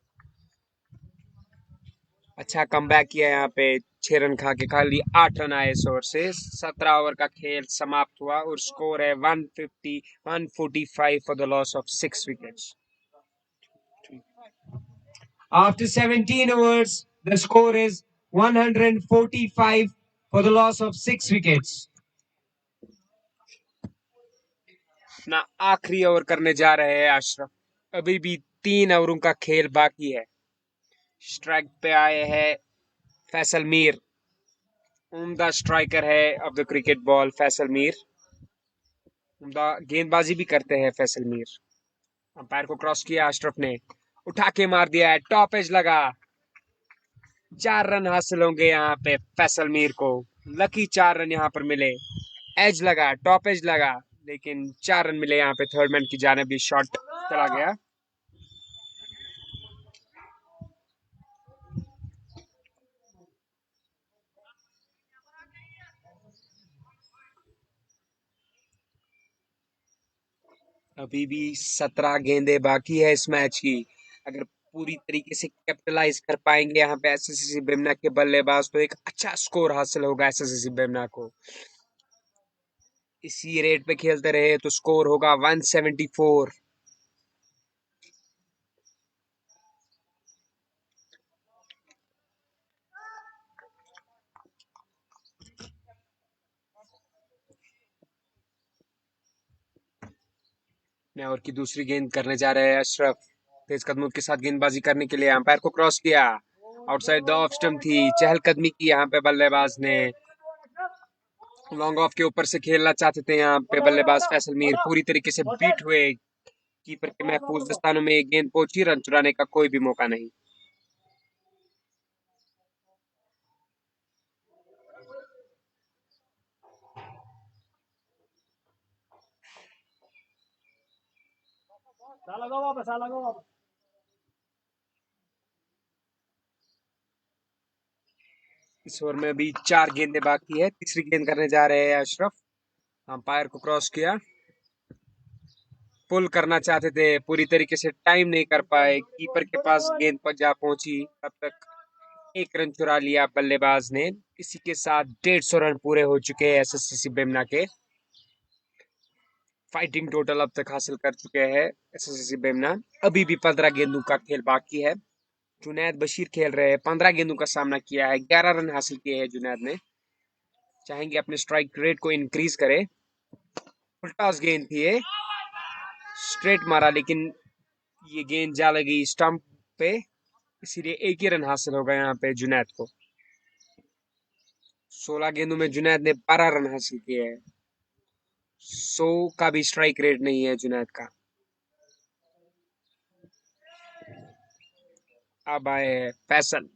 अच्छा कमबैक किया यहाँ पे, 6 रन खा के खाली 8 रन आए इस ओवर से। 17 ओवर का खेल समाप्त हुआ और स्कोर है 145 for the loss of 6 wickets. After 17 overs, the score is 145 for the loss of 6 wickets. अपना आखिरी ओवर करने जा रहे हैं अशरफ, अभी भी 3 ओवरों का खेल बाकी है। स्ट्राइक पे आए हैं फैसल मीर, उम्दा स्ट्राइकर है of the cricket ball Faisal Mir, उम्दा गेंदबाजी भी करते हैं फैसल मीर। अंपायर को क्रॉस किया अशरफ ने, उठा के मार दिया है, टॉप एज लगा। 4 रन हासिल होंगे यहाँ पे फैसल मीर को, लकी 4 रन यहाँ पर मिले। एज लगा, टॉप एज लगा, लेकिन 4 रन मिले यहाँ पे थर्ड मैन की जानिब, ये शॉट चला गया। अभी भी 17 गेंदें बाकी है इस मैच की, अगर पूरी तरीके से कैपिटलाइज कर पाएंगे यहाँ पे एसएससी बेमना के बल्लेबाज तो एक अच्छा स्कोर हासिल होगा एसएससी बेमना को। इसी रेट पे खेलते रहे तो स्कोर होगा 174। और की दूसरी गेंद करने जा रहे हैं अशरफ, तेज कदमों के साथ गेंदबाजी करने के लिए अंपायर को क्रॉस किया, आउटसाइड द ऑफ स्टंप थी, चहलकदमी की यहाँ पे बल्लेबाज ने। लॉन्ग ऑफ के ऊपर से खेलना चाहते थे यहाँ पे बल्लेबाज फैसल मीर, पूरी तरीके से बीट हुए, कीपर के महफूज दस्तानों में गेंद पहुंची, रन चुराने का कोई भी मौका नहीं। इस ओवर में अभी 4 गेंदें बाकी है, तीसरी गेंद करने जा रहे हैं अशरफ। अंपायर को क्रॉस किया, पुल करना चाहते थे, पूरी तरीके से टाइम नहीं कर पाए, कीपर के पास गेंद पर जा पहुंची, तब तक 1 रन चुरा लिया बल्लेबाज ने। इसी के साथ 150 रन पूरे हो चुके हैं एसएससी बेमना के। फाइटिंग टोटल अब तक हासिल कर चुके हैं एसएससी बेमना, अभी भी 15 गेंदों का खेल बाकी है। जुनैद बशीर खेल रहे हैं, 15 गेंदों का सामना किया है, 11 रन हासिल किए हैं जुनैद ने, चाहेंगे अपने स्ट्राइक रेट को इंक्रीज करे। फुल टॉस गेंद थी ये, स्ट्रेट मारा, लेकिन ये गेंद जा लगी स्टंप पे, इसीलिए एक ही रन हासिल होगा यहाँ पे जुनैद को। 16 गेंदों में जुनैद ने 12 रन हासिल किए हैं। 100 का भी स्ट्राइक रेट नहीं है जुनैद का। अब आए फैसल,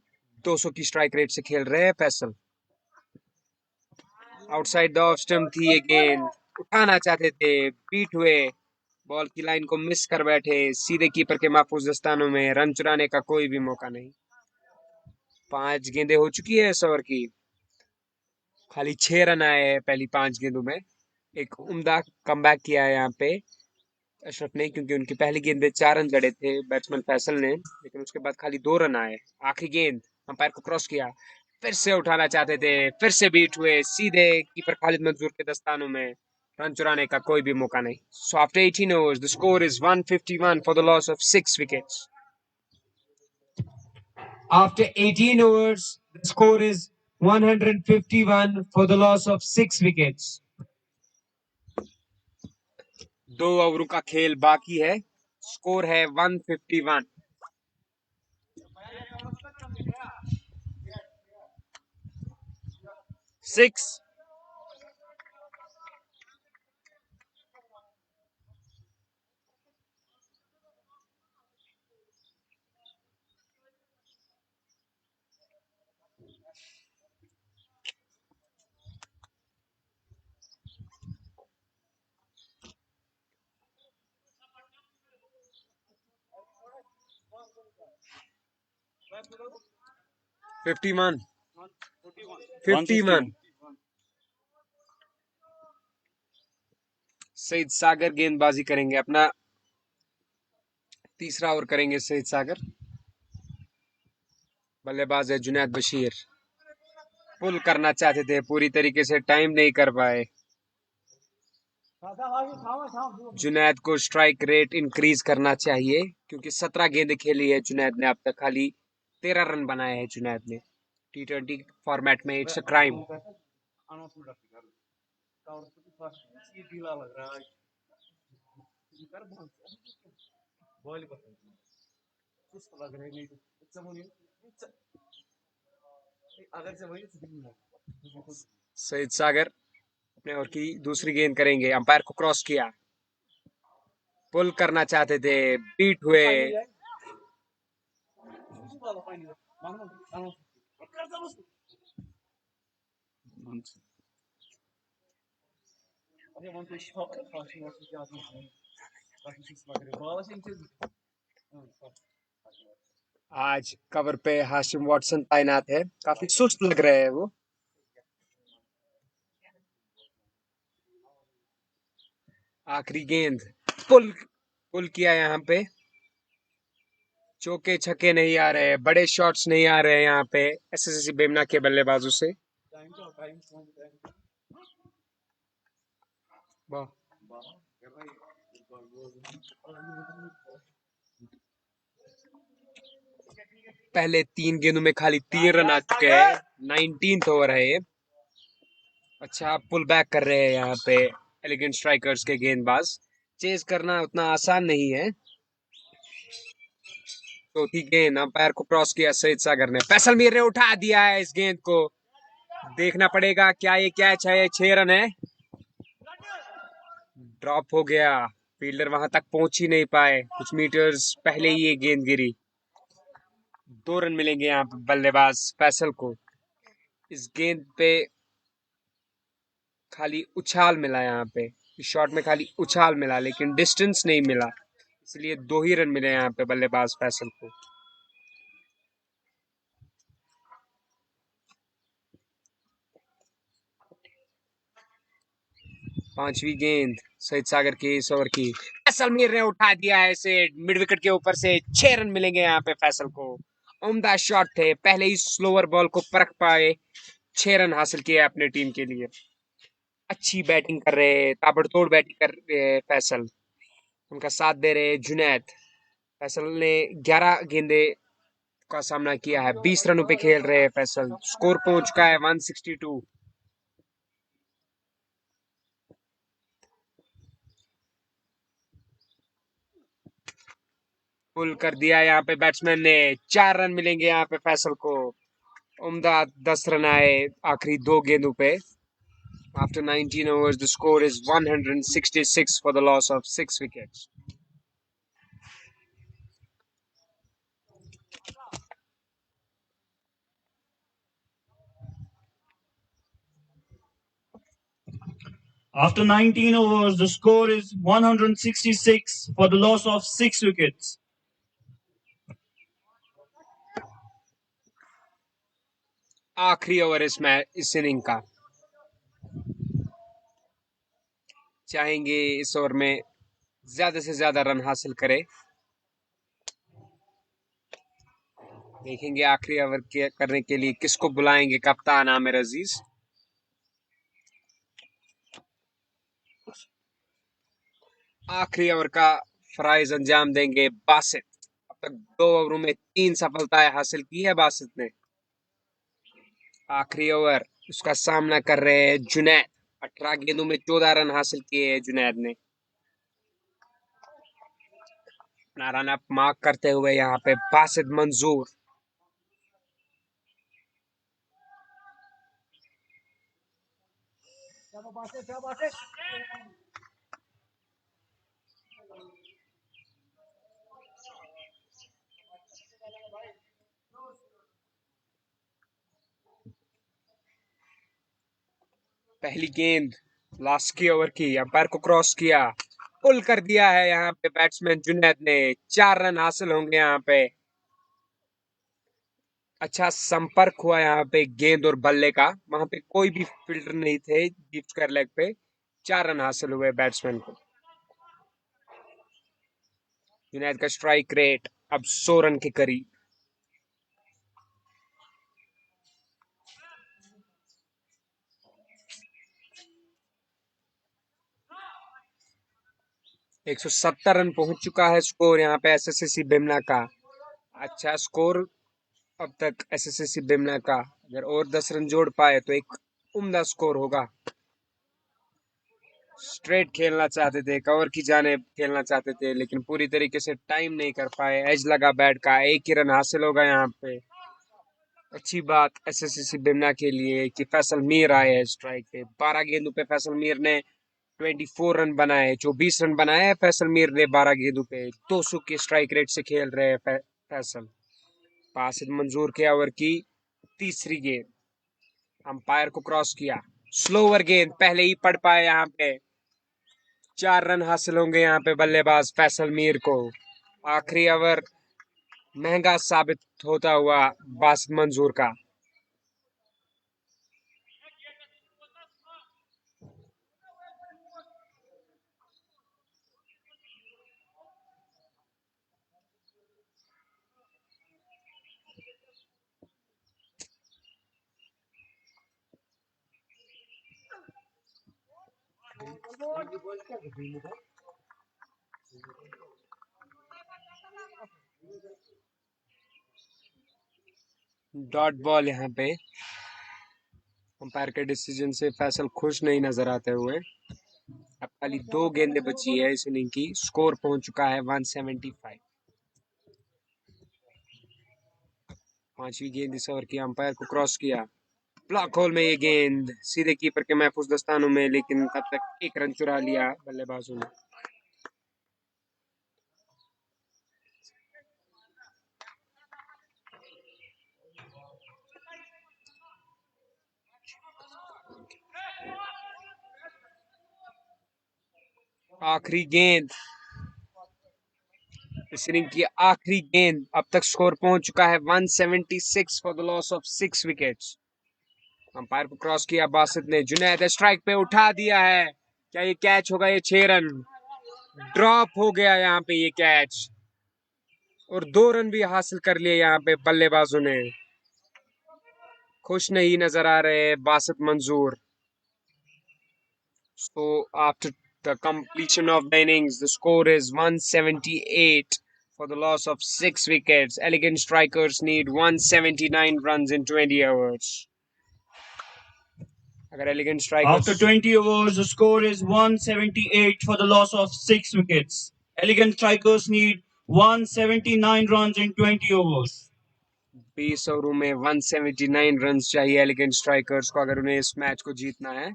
200 की स्ट्राइक रेट से खेल रहे हैं Faisal. Outside the off stump थी ये गेंद, उठाना चाहते थे, बीट हुए, बॉल की लाइन को मिस कर बैठे, सीधे कीपर के महफूज दस्तानों में, रन चुराने का कोई भी मौका नहीं। 5 गेंदें हो चुकी है इस ओवर की, खाली 6 रन आए हैं पहली 5 गेंदों में। एक उम्दा कमबैक किया है यहाँ पे अशरफ ने, क्योंकि उनकी पहली गेंद में 4 रन जड़े थे बैट्समैन फैसल ने, लेकिन उसके बाद खाली 2 रन आए। आखिरी गेंद अंपायर को क्रॉस किया, फिर से उठाना चाहते थे, फिर से बीट हुए, सीधे कीपर खालिद मंजूर के दस्तानों में, रन चुराने का कोई भी मौका नहीं। So after 18 overs, the score is 151 for the loss of 6 wickets. After 18 overs, the score is 151 for the loss of 6 wickets. 2 ओवरों का खेल बाकी है, स्कोर है 151। सिक्स 51 51। सईद सागर गेंदबाजी करेंगे, अपना तीसरा ओवर करेंगे सईद सागर। बल्लेबाज है जुनैद बशीर, पुल करना चाहते थे, पूरी तरीके से टाइम नहीं कर पाए। जुनैद को स्ट्राइक रेट इंक्रीज करना चाहिए, क्योंकि 17 गेंदें खेली है जुनैद ने अब तक, खाली 13 रन बनाए हैं जुनैद ने। T20 फॉर्मेट में इट्स अ क्राइम। सईद सागर अपने ओवर की दूसरी गेंद करेंगे, अंपायर को क्रॉस किया, पुल करना चाहते थे, बीट हुए, आज कवर पे हाशिम वाटसन तैनात है, काफी सुस्त लग रहे हैं वो। आखिरी गेंद, पुल किया यहाँ पे, चौके छक्के नहीं आ रहे, बड़े शॉट्स नहीं आ रहे यहाँ पे एसएससी बेमना के बल्लेबाजों से। वाह, पहले 3 गेंदों में खाली 3 रन आ चुके हैं। 19th ओवर है ये। अच्छा पुल बैक कर रहे हैं यहाँ पे एलिगेंट स्ट्राइकर्स के गेंदबाज। चेज करना उतना आसान नहीं है। चौथी गेंद, अंपायर को क्रॉस किया सईद सागर ने, फैसल मीर ने उठा दिया है इस गेंद को। देखना पड़ेगा क्या ये कैच है, 6 रन है। ड्रॉप हो गया, फील्डर वहां तक पहुंच ही नहीं पाए, कुछ मीटर्स पहले ही ये गेंद गिरी। 2 रन मिलेंगे यहाँ पे बल्लेबाज फैसल को। इस गेंद पे खाली उछाल मिला, यहाँ पे इस शॉट में खाली उछाल मिला, लेकिन डिस्टेंस नहीं मिला, इसलिए 2 ही रन मिले यहाँ पे बल्लेबाज फैसल को। पांचवी गेंद सईद सागर के इस ओवर की, फैसल मीर ने उठा दिया है इसे मिड विकेट के ऊपर से। 6 रन मिलेंगे यहाँ पे फैसल को। उम्दा शॉट थे, पहले ही स्लोअर बॉल को परख पाए, 6 रन हासिल किए अपने टीम के लिए। अच्छी बैटिंग कर रहे, ताबड़तोड़ बैटिंग कर रहे फैसल, उनका साथ दे रहे जुनैद। फैसल ने 11 गेंदे का सामना किया है, 20 रनों पे खेल रहे हैं फैसल। स्कोर पहुंच चुका है 162। पुल कर दिया यहाँ पे बैट्समैन ने, 4 रन मिलेंगे यहाँ पे फैसल को। उम्दा 10 रन आए आखिरी 2 गेंदों पे। After 19 overs, the score is 166 for the loss of 6 wickets. After 19 overs, the score is 166 for the loss of 6 wickets. आखिरी ओवर इस इनिंग का, चाहेंगे इस ओवर में ज्यादा से ज्यादा रन हासिल करे। देखेंगे आखिरी ओवर करने के लिए किसको बुलाएंगे कप्तान आमिर अजीज। आखिरी ओवर का फराइज अंजाम देंगे बासित। अब तक 2 ओवरों में 3 सफलताएं हासिल की है बासित ने। आखिरी ओवर उसका सामना कर रहे हैं जुनैद। 18 गेंदों में 14 रन हासिल किए हैं जुनैद ने। अपना रन अप मार्क करते हुए यहाँ पे बासित मंजूर। पहली गेंद लास्ट की ओवर की, अंपायर को क्रॉस किया, पुल कर दिया है यहाँ पे बैट्समैन जुनैद ने। 4 रन हासिल होंगे यहाँ पे। अच्छा संपर्क हुआ यहाँ पे गेंद और बल्ले का, वहां पे कोई भी फील्डर नहीं थे डीप स्क्वायर लेग पे। 4 रन हासिल हुए बैट्समैन को। जुनैद का स्ट्राइक रेट अब 100 रन के करीब। एक 170 रन पहुंच चुका है स्कोर यहाँ पे एसएससी बिमला का। अच्छा स्कोर अब तक एसएससी बिमला का। अगर और 10 रन जोड़ पाए तो एक उम्दा स्कोर होगा। स्ट्रेट खेलना चाहते थे, कवर की जाने खेलना चाहते थे, लेकिन पूरी तरीके से टाइम नहीं कर पाए। एज लगा बैट का, 1 ही रन हासिल होगा यहाँ पे। अच्छी बात एसएससी बिमला के लिए कि फैसल मीर आए हैं स्ट्राइक पे। 12 गेंदों पे फैसल मीर ने 24 रन बनाए। 24 रन बनाए हैं फैसल मीर ने 12 गेंदों पे। 200 के स्ट्राइक रेट से खेल रहे हैं फैसल। बासित मंजूर के ओवर की तीसरी गेंद, अंपायर को क्रॉस किया, स्लोवर गेंद पहले ही पड़ पाए यहाँ पे। 4 रन हासिल होंगे यहाँ पे बल्लेबाज फैसल मीर को। आखिरी ओवर महंगा साबित होता हुआ बासित मंजूर का। डॉट बॉल यहाँ पे। अंपायर के डिसीजन से फैसल खुश नहीं नजर आते हुए। अब खाली 2 गेंदें बची है इस इनिंग की। स्कोर पहुंच चुका है 175। 5वीं गेंद इस ओवर की, अंपायर को क्रॉस किया, ब्लॉक होल में ये गेंद सीधे कीपर के महफूज दस्तानों में, लेकिन तब तक 1 रन चुरा लिया बल्लेबाजों ने। आखिरी गेंद इस इनिंग की आखिरी गेंद। अब तक स्कोर पहुंच चुका है 176 for the loss of 6 wickets. Umpire को क्रॉस किया बासित ने, जुनैद स्ट्राइक पे उठा दिया है। क्या ये कैच होगा? ये 6 रन ड्रॉप हो गया यहाँ पे ये कैच, और 2 रन भी हासिल कर लिए यहाँ पे बल्लेबाजों ने। खुश नहीं नजर आ रहे बासित मंजूर। So after the completion of the innings, the score is 178 for the loss of 6 wickets. Elegant strikers need 179 runs in 20 overs. अगर elegant strikers After 20 overs, the score is 178 for the loss of 6 wickets. Elegant strikers need 179 runs in 20 overs. 20 ओवरों में 179 run चाहिए elegant strikers को अगर उन्हें इस match को जीतना है।